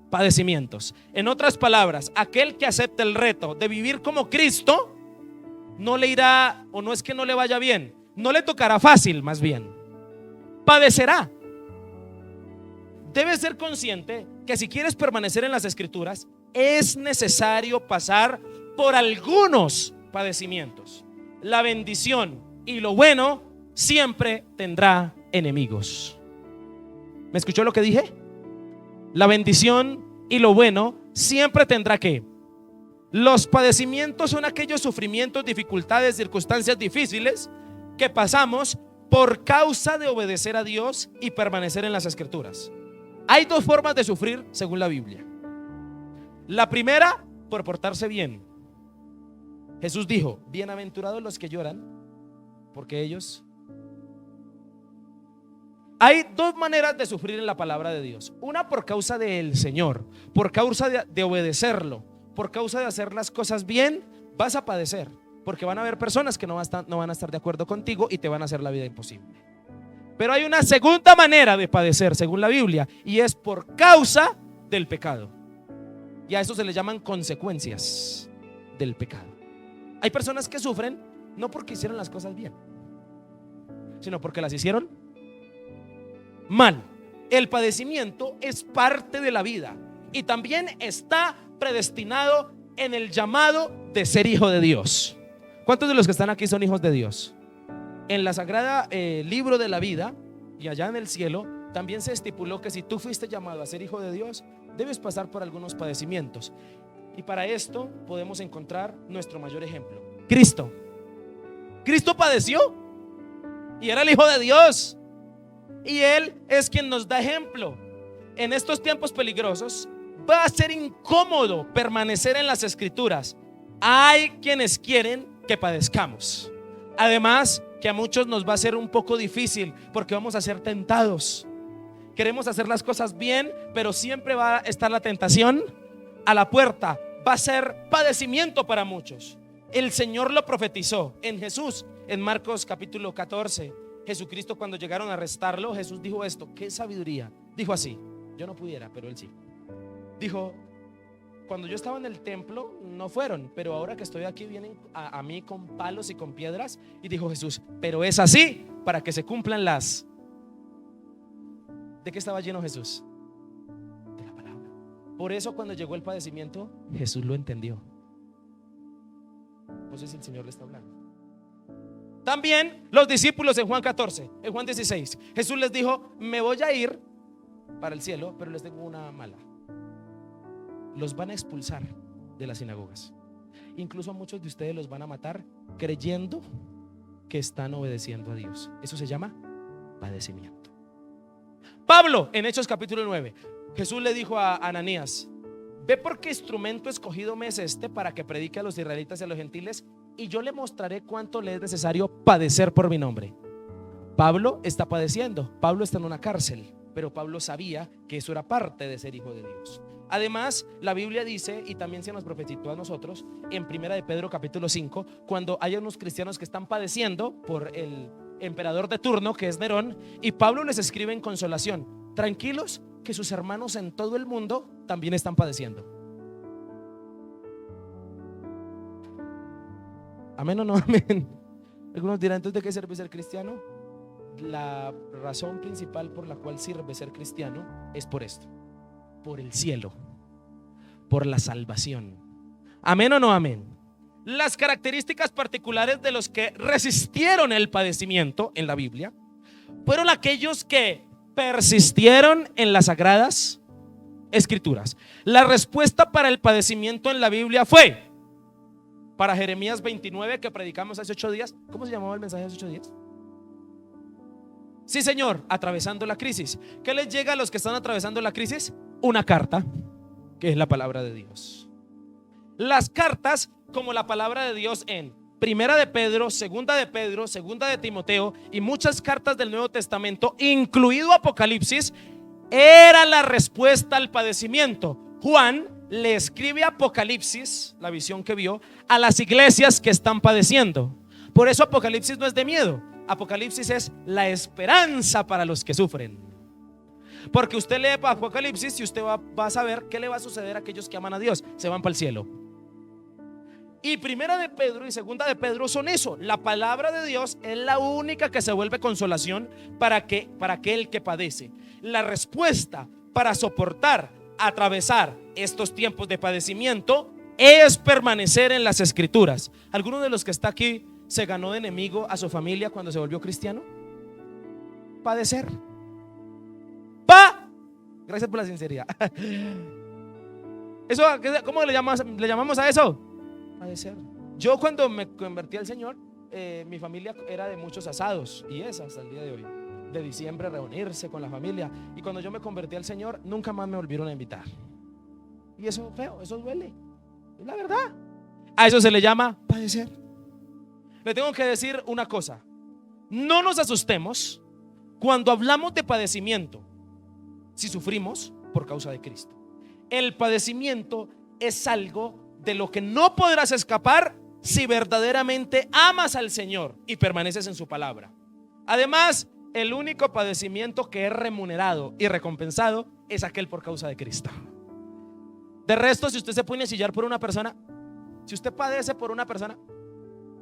padecimientos. En otras palabras, aquel que acepte el reto de vivir como Cristo, no le irá, o no es que no le vaya bien, no le tocará fácil, más bien padecerá. Debes ser consciente que si quieres permanecer en las Escrituras, es necesario pasar por algunos padecimientos. La bendición y lo bueno siempre tendrá enemigos. ¿Me escuchó lo que dije? La bendición y lo bueno siempre tendrá que. Los padecimientos son aquellos sufrimientos, dificultades, circunstancias difíciles que pasamos por causa de obedecer a Dios y permanecer en las Escrituras. Hay dos formas de sufrir según la Biblia. La primera, por portarse bien. Jesús dijo: bienaventurados los que lloran, porque ellos. Hay dos maneras de sufrir en la palabra de Dios. Una por causa del Señor, por causa de obedecerlo, por causa de hacer las cosas bien. Vas a padecer, porque van a haber personas que no van a estar de acuerdo contigo y te van a hacer la vida imposible. Pero hay una segunda manera de padecer según la Biblia, y es por causa del pecado. Y a eso se le llaman consecuencias del pecado. Hay personas que sufren no porque hicieron las cosas bien, sino porque las hicieron mal. El padecimiento es parte de la vida y también está predestinado en el llamado de ser hijo de Dios. ¿Cuántos de los que están aquí son hijos de Dios? En la sagrada libro de la vida y allá en el cielo también se estipuló que si tú fuiste llamado a ser hijo de Dios, debes pasar por algunos padecimientos. Y para esto podemos encontrar nuestro mayor ejemplo: Cristo. Cristo padeció y era el Hijo de Dios, y Él es quien nos da ejemplo. En estos tiempos peligrosos va a ser incómodo permanecer en las Escrituras. Hay quienes quieren que padezcamos. Además, que a muchos nos va a ser un poco difícil porque vamos a ser tentados. Queremos hacer las cosas bien, pero siempre va a estar la tentación a la puerta. Va a ser padecimiento para muchos. El Señor lo profetizó en Jesús, en Marcos capítulo 14. Jesucristo, cuando llegaron a arrestarlo, Jesús dijo esto: qué sabiduría. Dijo así, yo no pudiera, pero Él sí. Dijo: cuando yo estaba en el templo no fueron, pero ahora que estoy aquí vienen a mí con palos y con piedras. Y dijo Jesús: pero es así para que se cumplan las... ¿De qué estaba lleno Jesús? De la palabra. Por eso cuando llegó el padecimiento, Jesús lo entendió. No sé si el Señor le está hablando. También los discípulos en Juan 14, en Juan 16, Jesús les dijo: me voy a ir para el cielo, pero les tengo una mala. Los van a expulsar de las sinagogas. Incluso a muchos de ustedes los van a matar creyendo que están obedeciendo a Dios. Eso se llama padecimiento. Pablo, en Hechos capítulo 9, Jesús le dijo a Ananías: ve por qué instrumento escogido me es este para que predique a los israelitas y a los gentiles, y yo le mostraré cuánto le es necesario padecer por mi nombre. Pablo está padeciendo, Pablo está en una cárcel, pero Pablo sabía que eso era parte de ser hijo de Dios. Además, la Biblia dice, y también se nos profetizó a nosotros, en Primera de Pedro capítulo 5, cuando hay unos cristianos que están padeciendo por el emperador de turno, que es Nerón, y Pablo les escribe en consolación: tranquilos, que sus hermanos en todo el mundo también están padeciendo. ¿Amén o no amén? Algunos dirán: entonces, ¿de qué sirve ser cristiano? La razón principal por la cual sirve ser cristiano es por esto: por el cielo, por la salvación. ¿Amén o no amén? Las características particulares de los que resistieron el padecimiento en la Biblia fueron aquellos que persistieron en las sagradas escrituras. La respuesta para el padecimiento en la Biblia fue para Jeremías 29, que predicamos hace 8 días. ¿Cómo se llamaba el mensaje hace 8 días? Sí, Señor, atravesando la crisis. ¿Qué les llega a los que están atravesando la crisis? Una carta, que es la palabra de Dios. Las cartas, como la palabra de Dios en Primera de Pedro, Segunda de Pedro, Segunda de Timoteo y muchas cartas del Nuevo Testamento, incluido Apocalipsis, era la respuesta al padecimiento. Juan le escribe Apocalipsis, la visión que vio, a las iglesias que están padeciendo. Por eso Apocalipsis no es de miedo. Apocalipsis es la esperanza para los que sufren. Porque usted lee Apocalipsis y usted va a saber qué le va a suceder a aquellos que aman a Dios. Se van para el cielo. Y Primera de Pedro y Segunda de Pedro son eso. La palabra de Dios es la única que se vuelve consolación para aquel que padece. La respuesta para soportar, atravesar estos tiempos de padecimiento es permanecer en las Escrituras. ¿Alguno de los que está aquí se ganó de enemigo a su familia cuando se volvió cristiano? Padecer. Gracias por la sinceridad. Eso, ¿cómo le llamamos a eso? Padecer. Yo cuando me convertí al Señor, mi familia era de muchos asados, y es hasta el día de hoy, de diciembre, reunirse con la familia. Y cuando yo me convertí al Señor, nunca más me volvieron a invitar. Y eso es feo, eso duele, es la verdad. A eso se le llama padecer. Le tengo que decir una cosa: no nos asustemos cuando hablamos de padecimiento si sufrimos por causa de Cristo. El padecimiento es algo de lo que no podrás escapar si verdaderamente amas al Señor y permaneces en su palabra. Además, el único padecimiento que es remunerado y recompensado es aquel por causa de Cristo. De resto, si usted se pone a chillar por una persona, si usted padece por una persona,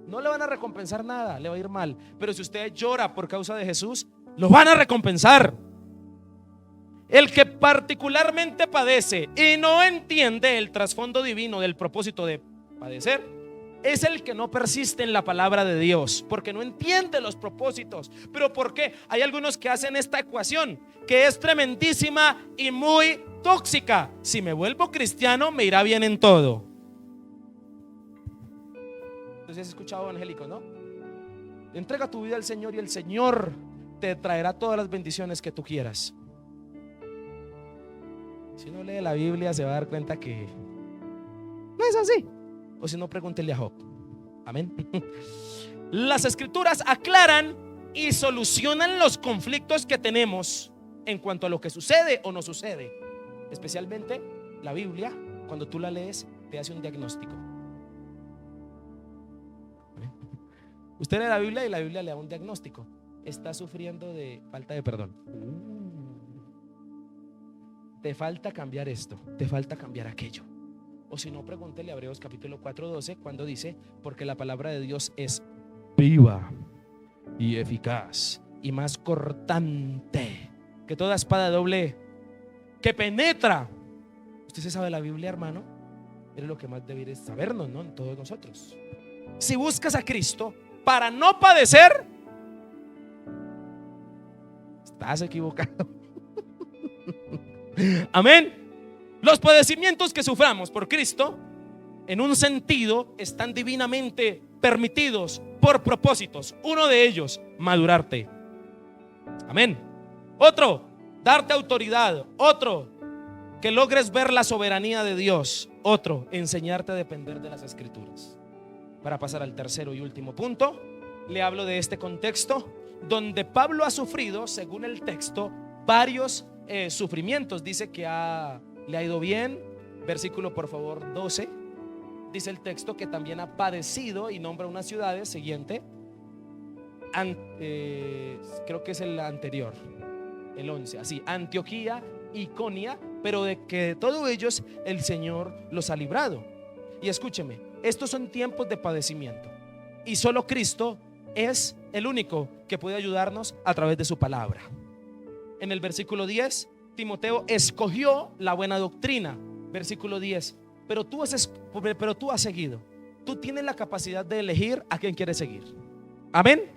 no le van a recompensar nada, le va a ir mal. Pero si usted llora por causa de Jesús, lo van a recompensar. El que particularmente padece y no entiende el trasfondo divino del propósito de padecer es el que no persiste en la palabra de Dios, porque no entiende los propósitos. ¿Pero por qué? Hay algunos que hacen esta ecuación, que es tremendísima y muy tóxica. Si me vuelvo cristiano, me irá bien en todo. Entonces has escuchado evangélicos, ¿no? Entrega tu vida al Señor y el Señor te traerá todas las bendiciones que tú quieras. Si uno lee la Biblia se va a dar cuenta que no es así. O si no, pregúntele a Job. Amén. Las escrituras aclaran y solucionan los conflictos que tenemos en cuanto a lo que sucede o no sucede. Especialmente la Biblia, cuando tú la lees, te hace un diagnóstico. Amén. Usted lee la Biblia y la Biblia le da un diagnóstico. Está sufriendo de falta de perdón. Te falta cambiar esto, te falta cambiar aquello. O si no, pregúntele a Hebreos capítulo 4:12, cuando dice: porque la palabra de Dios es viva y eficaz y más cortante que toda espada doble, que penetra. ¿Usted se sabe la Biblia, hermano? Es lo que más debería sabernos, ¿no? En todos nosotros. Si buscas a Cristo para no padecer, estás equivocado. Amén. Los padecimientos que suframos por Cristo, en un sentido, están divinamente permitidos por propósitos. Uno de ellos, madurarte. Amén. Otro, darte autoridad. Otro, que logres ver la soberanía de Dios. Otro, enseñarte a depender de las escrituras. Para pasar al tercero y último punto, le hablo de este contexto donde Pablo ha sufrido, según el texto, varios sufrimientos. Dice que le ha ido bien. Versículo por favor 12. Dice el texto que también ha padecido y nombra unas ciudades. Siguiente. Creo que es el anterior, el 11. Así, Antioquía, Iconía. Pero de que de todos ellos el Señor los ha librado. Y escúcheme, estos son tiempos de padecimiento, y solo Cristo es el único que puede ayudarnos a través de su palabra. En el versículo 10, Timoteo escogió la buena doctrina. Versículo 10, pero tú has seguido. Tú tienes la capacidad de elegir a quién quieres seguir. Amén.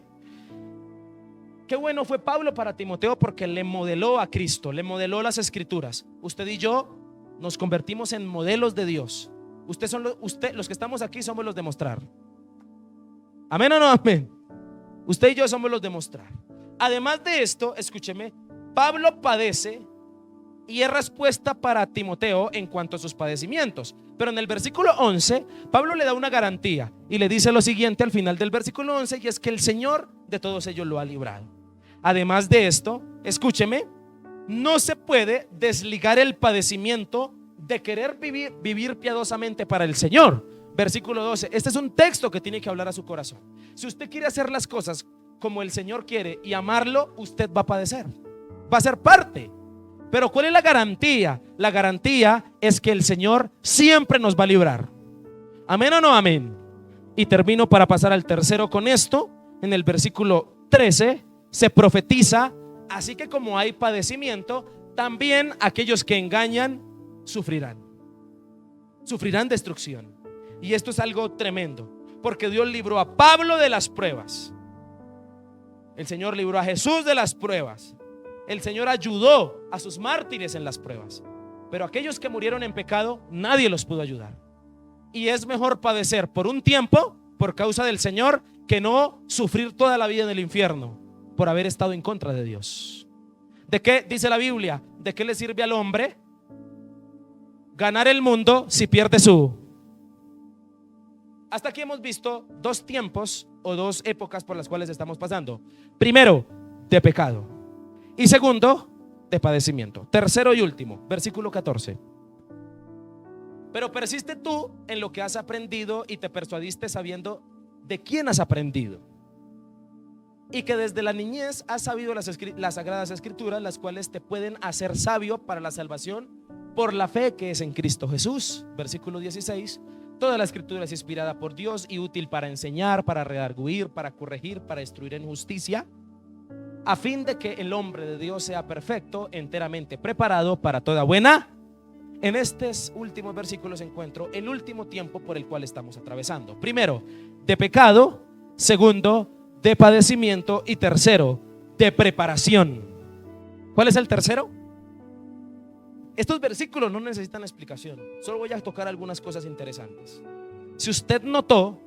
Qué bueno fue Pablo para Timoteo, porque le modeló a Cristo, le modeló las escrituras. Usted y yo nos convertimos en modelos de Dios. Los que estamos aquí somos los de mostrar. Amén o no amén. Usted y yo somos los de mostrar. Además de esto, escúcheme, Pablo padece y es respuesta para Timoteo en cuanto a sus padecimientos. Pero en el versículo 11, Pablo le da una garantía y le dice lo siguiente al final del versículo 11, y es que el Señor de todos ellos lo ha librado. Además de esto, escúcheme, no se puede desligar el padecimiento de querer vivir piadosamente para el Señor. Versículo 12, este es un texto que tiene que hablar a su corazón. Si usted quiere hacer las cosas como el Señor quiere y amarlo, usted va a padecer, va a ser parte. Pero ¿cuál es la garantía? La garantía es que el Señor siempre nos va a librar. ¿Amén o no amén? Y termino para pasar al tercero con esto. En el versículo 13 se profetiza: así que como hay padecimiento, también aquellos que engañan sufrirán destrucción. Y esto es algo tremendo, porque Dios libró a Pablo de las pruebas. El Señor libró a Jesús de las pruebas. El Señor ayudó a sus mártires en las pruebas. Pero aquellos que murieron en pecado, nadie los pudo ayudar. Y es mejor padecer por un tiempo por causa del Señor que no sufrir toda la vida en el infierno por haber estado en contra de Dios. ¿De qué dice la Biblia? ¿De qué le sirve al hombre ganar el mundo si pierde su? Hasta aquí hemos visto dos tiempos o dos épocas por las cuales estamos pasando. Primero, de pecado, y segundo, de padecimiento. Tercero y último, versículo 14. Pero persiste tú en lo que has aprendido y te persuadiste sabiendo de quién has aprendido, y que desde la niñez has sabido las sagradas escrituras, las cuales te pueden hacer sabio para la salvación por la fe que es en Cristo Jesús. Versículo 16. Toda la escritura es inspirada por Dios y útil para enseñar, para redarguir, para corregir, para instruir en justicia, a fin de que el hombre de Dios sea perfecto, enteramente preparado para toda buena. en estos últimos versículos encuentro el último tiempo por el cual estamos atravesando. Primero, de pecado. Segundo, de padecimiento. Y tercero, de preparación. ¿Cuál es el tercero? Estos versículos no necesitan explicación. Solo voy a tocar algunas cosas interesantes. Si usted notó,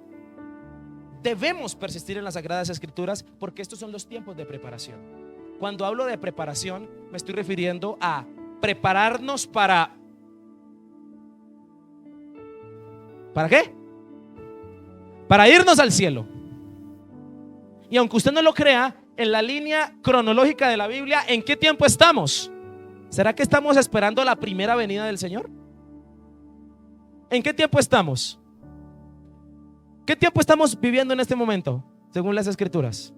debemos persistir en las Sagradas Escrituras porque estos son los tiempos de preparación. Cuando hablo de preparación, me estoy refiriendo a prepararnos ¿para qué? Para irnos al cielo. Y aunque usted no lo crea, en la línea cronológica de la Biblia, ¿en qué tiempo estamos? ¿Será que estamos esperando la primera venida del Señor? ¿En qué tiempo estamos? ¿Qué tiempo estamos viviendo en este momento, según las Escrituras?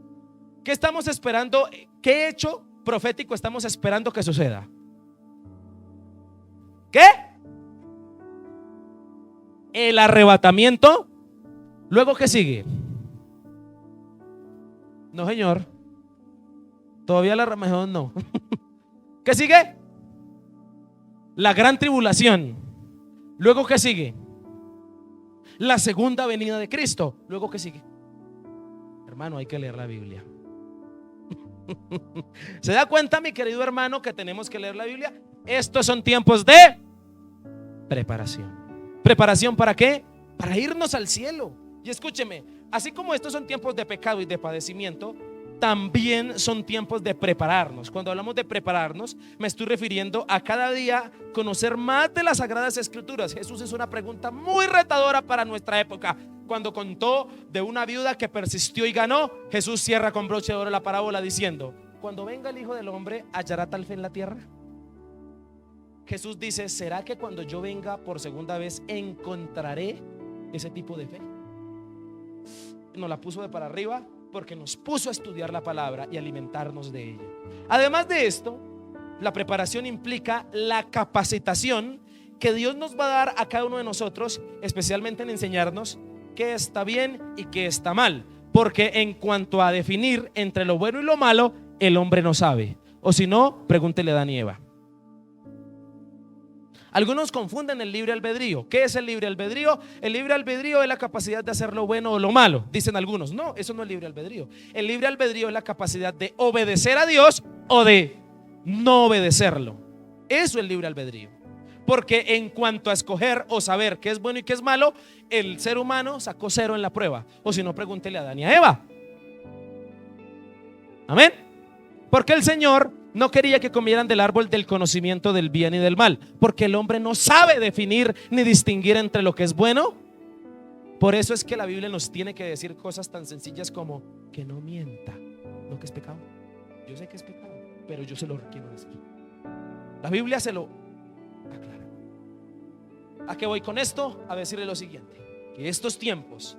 ¿Qué estamos esperando? ¿Qué hecho profético estamos esperando que suceda? ¿Qué? El arrebatamiento. ¿Luego qué sigue? No, señor. Todavía la mejor no. ¿Qué sigue? La gran tribulación. ¿Luego qué sigue? La segunda venida de Cristo. ¿Luego qué sigue? Hermano, hay que leer la Biblia. ¿Se da cuenta, mi querido hermano, que tenemos que leer la Biblia? Estos son tiempos de preparación. ¿Preparación para qué? Para irnos al cielo. Y escúcheme, así como estos son tiempos de pecado y de padecimiento, también son tiempos de prepararnos. Cuando hablamos de prepararnos, me estoy refiriendo a cada día conocer más de las Sagradas Escrituras. Jesús hizo una pregunta muy retadora para nuestra época. Cuando contó de una viuda que persistió y ganó, Jesús cierra con broche de oro la parábola diciendo: cuando venga el Hijo del Hombre, ¿hallará tal fe en la tierra? Jesús dice: ¿será que cuando yo venga por segunda vez encontraré ese tipo de fe? Nos la puso de para arriba porque nos puso a estudiar la palabra y alimentarnos de ella. Además de esto, la preparación implica la capacitación que Dios nos va a dar a cada uno de nosotros, especialmente en enseñarnos qué está bien y qué está mal. Porque en cuanto a definir entre lo bueno y lo malo, el hombre no sabe. O si no, pregúntele a Adán y Eva. Algunos confunden el libre albedrío. ¿Qué es el libre albedrío? El libre albedrío es la capacidad de hacer lo bueno o lo malo, dicen algunos. No, eso no es libre albedrío. El libre albedrío es la capacidad de obedecer a Dios o de no obedecerlo. Eso es libre albedrío. Porque en cuanto a escoger o saber qué es bueno y qué es malo, el ser humano sacó 0 en la prueba. O si no, pregúntele a Adán y a Eva. Amén. Porque el Señor no quería que comieran del árbol del conocimiento del bien y del mal, porque el hombre no sabe definir ni distinguir entre lo que es bueno. Por eso es que la Biblia nos tiene que decir cosas tan sencillas como que no mienta. No, que es pecado. Yo sé que es pecado, pero yo se lo quiero decir. La Biblia se lo aclara. ¿A qué voy con esto? A decirle lo siguiente: que estos tiempos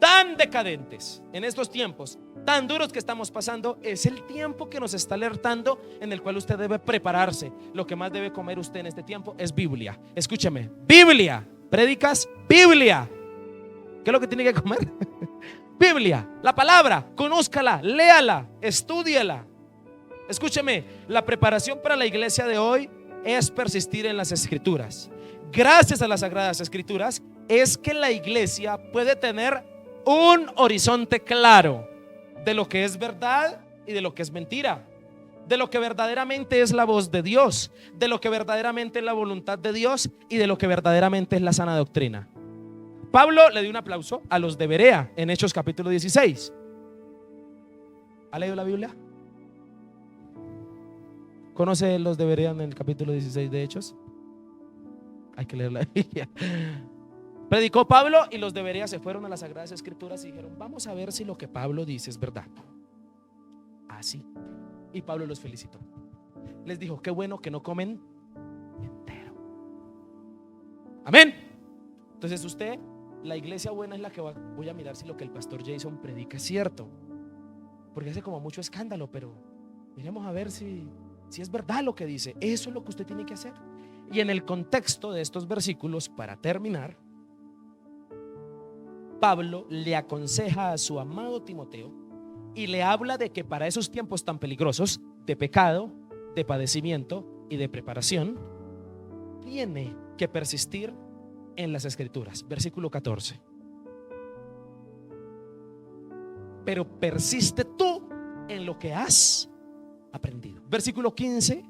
tan decadentes, en estos tiempos tan duros que estamos pasando, es el tiempo que nos está alertando, en el cual usted debe prepararse. Lo que más debe comer usted en este tiempo es Biblia. Escúcheme, Biblia. Prédicas, Biblia. ¿Qué es lo que tiene que comer? Biblia, la palabra. Conózcala, léala, estúdiela. Escúcheme, la preparación para la iglesia de hoy es persistir en las Escrituras. Gracias a las Sagradas Escrituras es que la iglesia puede tener un horizonte claro de lo que es verdad y de lo que es mentira, de lo que verdaderamente es la voz de Dios, de lo que verdaderamente es la voluntad de Dios y de lo que verdaderamente es la sana doctrina. Pablo le dio un aplauso a los de Berea en Hechos capítulo 16. ¿Ha leído la Biblia? ¿Conoce los de Berea en el capítulo 16 de Hechos? Hay que leer la Biblia. Predicó Pablo y los de Berea se fueron a las Sagradas Escrituras y dijeron: vamos a ver si lo que Pablo dice es verdad. Así. Y Pablo los felicitó. Les dijo: qué bueno que no comen entero. Amén. Entonces usted, la iglesia buena es la que voy a mirar si lo que el pastor Jason predica es cierto, porque hace como mucho escándalo, pero miremos a ver si es verdad lo que dice. Eso es lo que usted tiene que hacer. Y en el contexto de estos versículos, para terminar, Pablo le aconseja a su amado Timoteo y le habla de que para esos tiempos tan peligrosos de pecado, de padecimiento y de preparación, tiene que persistir en las Escrituras. Versículo 14. Pero persiste tú en lo que has aprendido. Versículo 15.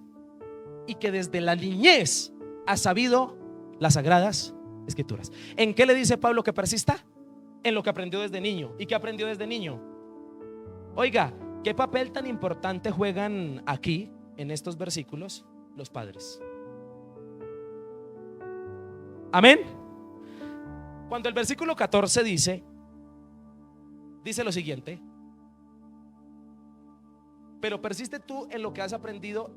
Y que desde la niñez has sabido las sagradas Escrituras. ¿En qué le dice Pablo que persista? En lo que aprendió desde niño. ¿Y qué aprendió desde niño? Oiga, ¿qué papel tan importante juegan aquí en estos versículos los padres? Amén. Cuando el versículo 14 dice lo siguiente: pero persiste tú en lo que has aprendido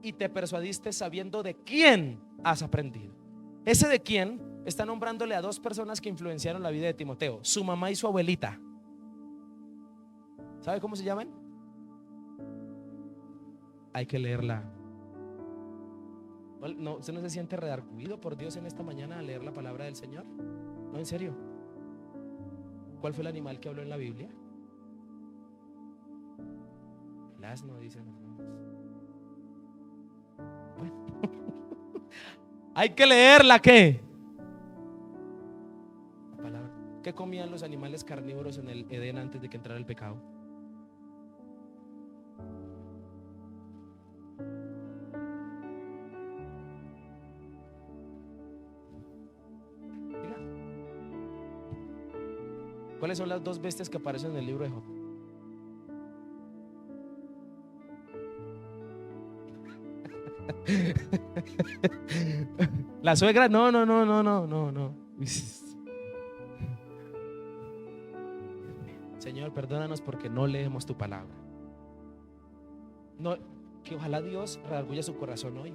y te persuadiste sabiendo de quién has aprendido. Ese de quién está nombrándole a dos personas que influenciaron la vida de Timoteo: su mamá y su abuelita. ¿Sabe cómo se llaman? Hay que leerla. No, ¿usted no se siente redarguido por Dios en esta mañana al leer la palabra del Señor? No, en serio. ¿Cuál fue el animal que habló en la Biblia? El asno, dicen algunos. Bueno. Hay que leerla. ¿Qué? La palabra. ¿Qué comían los animales carnívoros en el Edén antes de que entrara el pecado? ¿Cuáles son las dos bestias que aparecen en el libro de Job? La suegra, no. Señor, perdónanos porque no leemos tu palabra. No, que ojalá Dios redarguya su corazón hoy,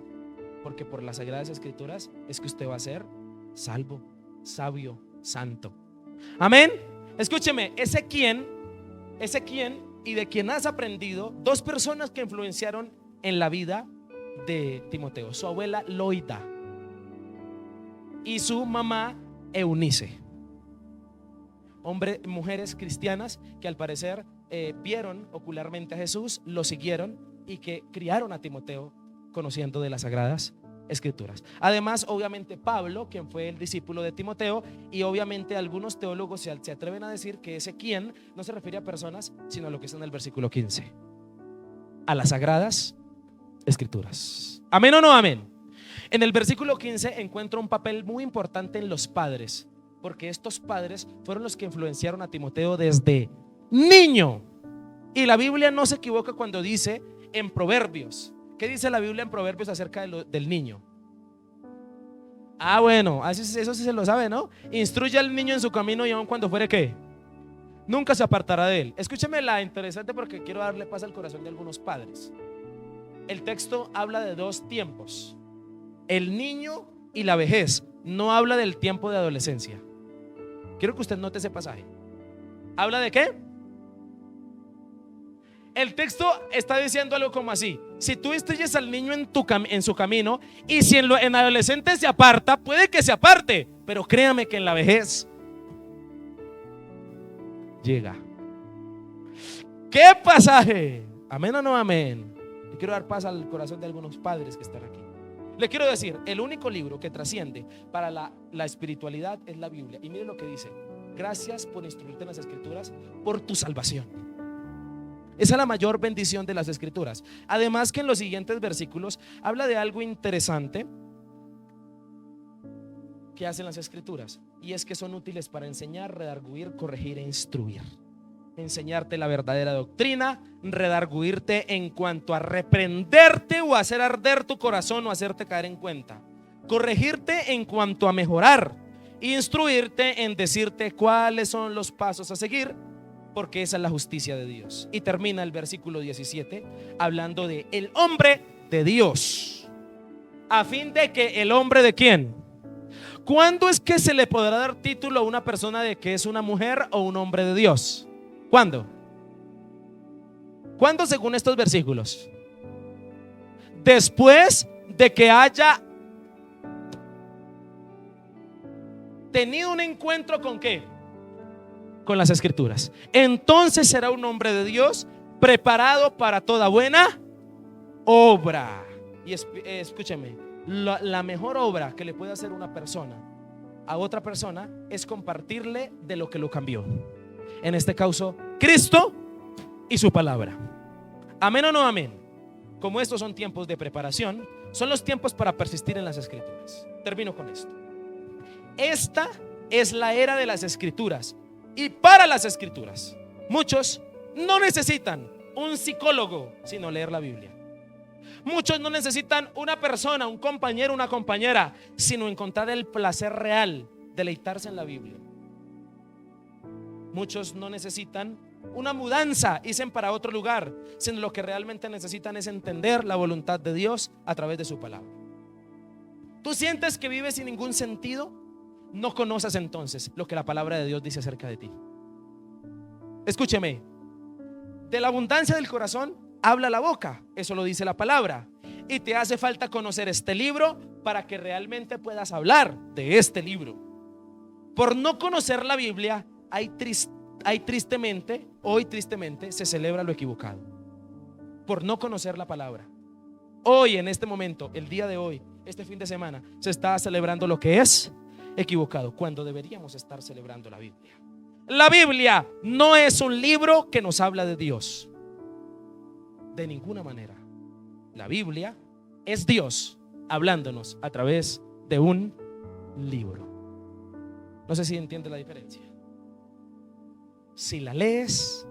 porque por las sagradas Escrituras es que usted va a ser salvo, sabio, santo. Amén. Escúcheme, ese quién y de quien has aprendido, dos personas que influenciaron en la vida de Timoteo: su abuela Loida y su mamá Eunice. Mujeres cristianas que al parecer vieron ocularmente a Jesús, lo siguieron y que criaron a Timoteo conociendo de las sagradas Escrituras. Además, obviamente Pablo, quien fue el discípulo de Timoteo, y obviamente algunos teólogos se atreven a decir que ese quién no se refiere a personas, sino a lo que está en el versículo 15, a las sagradas Escrituras. ¿Amén o no amén? En el versículo 15 encuentro un papel muy importante en los padres, porque estos padres fueron los que influenciaron a Timoteo desde niño. Y la Biblia no se equivoca cuando dice en Proverbios. ¿Qué dice la Biblia en Proverbios acerca del niño? Bueno, eso sí se lo sabe, ¿no? Instruye al niño en su camino y aun cuando fuere ¿qué? Nunca se apartará de él. Escúcheme la interesante, porque quiero darle paz al corazón de algunos padres. El texto habla de dos tiempos: el niño y la vejez. No habla del tiempo de adolescencia. Quiero que usted note ese pasaje. ¿Habla de qué? El texto está diciendo algo como así: si tú instruyes al niño en su camino, y si en adolescente se aparta, puede que se aparte, pero créame que en la vejez llega. ¿Qué pasaje? ¿Amén o no amén? Le quiero dar paz al corazón de algunos padres que están aquí. Le quiero decir, el único libro que trasciende para la espiritualidad es la Biblia. Y mire lo que dice: gracias por instruirte en las Escrituras, por tu salvación. Esa es la mayor bendición de las Escrituras. Además, que en los siguientes versículos habla de algo interesante que hacen las Escrituras, y es que son útiles para enseñar, redarguir, corregir e instruir. Enseñarte la verdadera doctrina, redarguirte en cuanto a reprenderte o hacer arder tu corazón o hacerte caer en cuenta, corregirte en cuanto a mejorar, instruirte en decirte cuáles son los pasos a seguir, porque esa es la justicia de Dios. Y termina el versículo 17 hablando de el hombre de Dios, a fin de que el hombre de ¿quién? ¿Cuándo es que se le podrá dar título a una persona de que es una mujer o un hombre de Dios? ¿Cuándo? ¿Cuándo según estos versículos? Después de que haya tenido un encuentro ¿con qué? Con las Escrituras. Entonces será un hombre de Dios, preparado para toda buena obra. Y escúcheme, la mejor obra que le puede hacer una persona a otra persona es compartirle de lo que lo cambió. En este caso, Cristo y su palabra. ¿Amén o no amén? Como estos son tiempos de preparación, son los tiempos para persistir en las Escrituras. Termino con esto. Esta es la era de las Escrituras. Y para las Escrituras, muchos no necesitan un psicólogo, sino leer la Biblia. Muchos no necesitan una persona, un compañero, una compañera, sino encontrar el placer real, deleitarse en la Biblia. Muchos no necesitan una mudanza, irse para otro lugar, sino lo que realmente necesitan es entender la voluntad de Dios a través de su palabra. ¿Tú sientes que vives sin ningún sentido? No conoces entonces lo que la palabra de Dios dice acerca de ti. Escúcheme, de la abundancia del corazón habla la boca, eso lo dice la palabra. Y te hace falta conocer este libro para que realmente puedas hablar de este libro. Por no conocer la Biblia, hoy tristemente se celebra lo equivocado. Por no conocer la palabra. Hoy, en este momento, el día de hoy, este fin de semana, se está celebrando lo que es equivocado, cuando deberíamos estar celebrando la Biblia. La Biblia no es un libro que nos habla de Dios. De ninguna manera. La Biblia es Dios hablándonos a través de un libro. No sé si entiende la diferencia. Si la lees,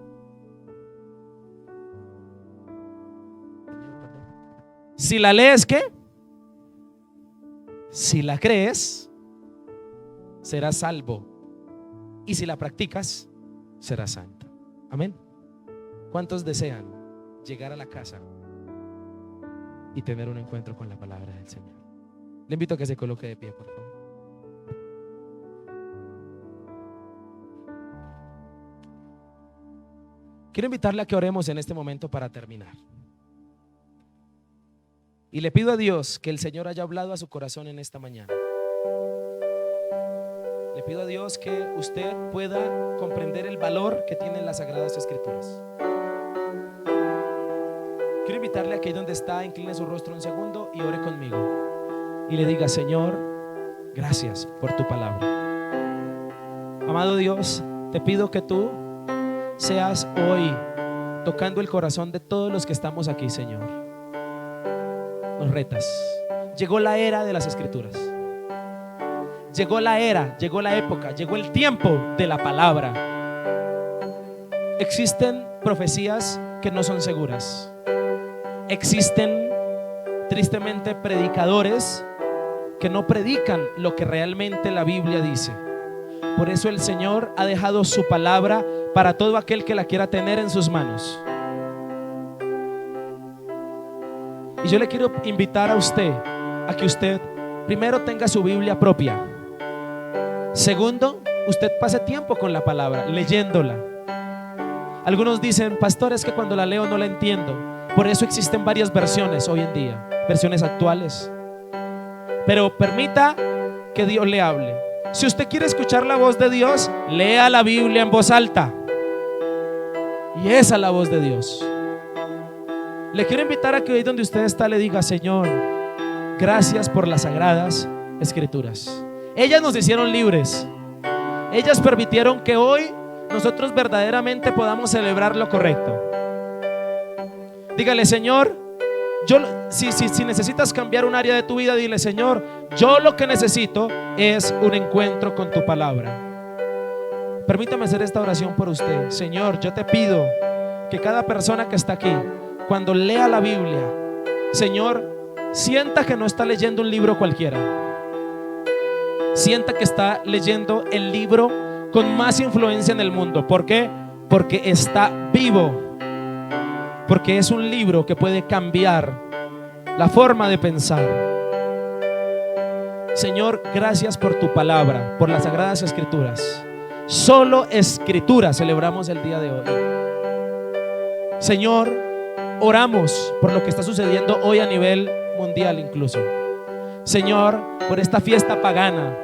¿qué? Si la crees, serás salvo. Y si la practicas, serás santo. Amén. ¿Cuántos desean llegar a la casa y tener un encuentro con la palabra del Señor? Le invito a que se coloque de pie, por favor. Quiero invitarle a que oremos en este momento para terminar. Y le pido a Dios que el Señor haya hablado a su corazón en esta mañana. Le pido a Dios que usted pueda comprender el valor que tienen las Sagradas Escrituras. Quiero invitarle a que ahí donde está, incline su rostro un segundo y ore conmigo. Y le diga: Señor, gracias por tu palabra. Amado Dios, te pido que tú seas hoy tocando el corazón de todos los que estamos aquí, Señor. Nos retas. Llegó la era de las Escrituras. Llegó la era, llegó la época, llegó el tiempo de la palabra. Existen profecías que no son seguras. Existen tristemente predicadores que no predican lo que realmente la Biblia dice. Por eso el Señor ha dejado su palabra para todo aquel que la quiera tener en sus manos. Y yo le quiero invitar a usted a que usted primero tenga su Biblia propia. Segundo, usted pase tiempo con la palabra, leyéndola. Algunos dicen: pastor, es que cuando la leo no la entiendo. Por eso existen varias versiones hoy en día, versiones actuales. Pero permita que Dios le hable. Si usted quiere escuchar la voz de Dios, lea la Biblia en voz alta. Y esa es la voz de Dios. Le quiero invitar a que hoy donde usted está le diga: Señor, gracias por las Sagradas Escrituras. Ellas nos hicieron libres. Ellas permitieron que hoy nosotros verdaderamente podamos celebrar lo correcto. Dígale: Señor, si necesitas cambiar un área de tu vida, dile: Señor, yo lo que necesito es un encuentro con tu palabra. Permítame hacer esta oración por usted. Señor, yo te pido que cada persona que está aquí, cuando lea la Biblia, Señor, sienta que no está leyendo un libro cualquiera. Sienta que está leyendo el libro con más influencia en el mundo. ¿Por qué? Porque está vivo. Porque es un libro que puede cambiar la forma de pensar. Señor, gracias por tu palabra, por las Sagradas Escrituras. Solo Escritura celebramos el día de hoy. Señor, oramos por lo que está sucediendo hoy a nivel mundial incluso. Señor, por esta fiesta pagana,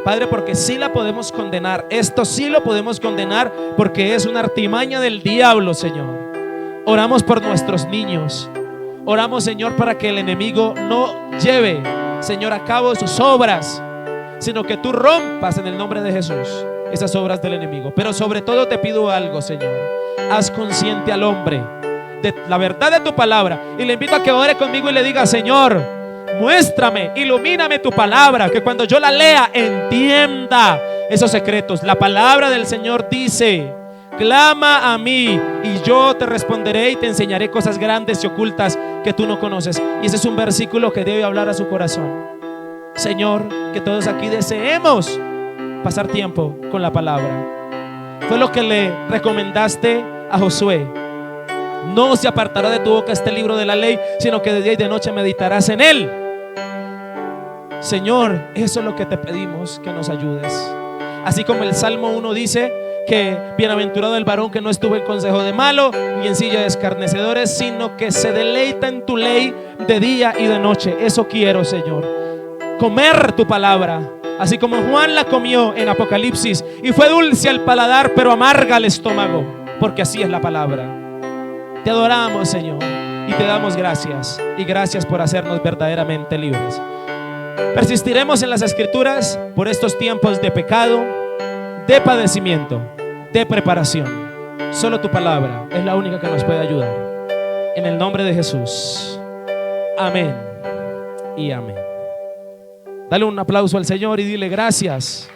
Padre, porque sí la podemos condenar. Esto sí lo podemos condenar porque es una artimaña del diablo, Señor. Oramos por nuestros niños. Oramos, Señor, para que el enemigo no lleve Señor, a cabo sus obras, sino que tú rompas en el nombre de Jesús esas obras del enemigo. Pero sobre todo te pido algo, Señor: haz consciente al hombre de la verdad de tu palabra. Y le invito a que ore conmigo y le diga: Señor, muéstrame, ilumíname tu palabra, que cuando yo la lea entienda esos secretos. La palabra del Señor dice: clama a mí y yo te responderé y te enseñaré cosas grandes y ocultas que tú no conoces. Y ese es un versículo que debe hablar a su corazón. Señor, que todos aquí deseemos pasar tiempo con la palabra. Fue lo que le recomendaste a Josué: no se apartará de tu boca este libro de la ley, sino que de día y de noche meditarás en él. Señor, eso es lo que te pedimos, que nos ayudes. Así como el Salmo 1 dice que bienaventurado el varón que no estuvo en consejo de malo, ni en silla de escarnecedores, sino que se deleita en tu ley de día y de noche. Eso quiero, Señor: comer tu palabra, así como Juan la comió en Apocalipsis y fue dulce al paladar pero amarga al estómago, porque así es la palabra. Te adoramos, Señor, y te damos gracias, y gracias por hacernos verdaderamente libres. Persistiremos en las Escrituras por estos tiempos de pecado, de padecimiento, de preparación. Solo tu palabra es la única que nos puede ayudar. En el nombre de Jesús, amén y amén. Dale un aplauso al Señor y dile: gracias.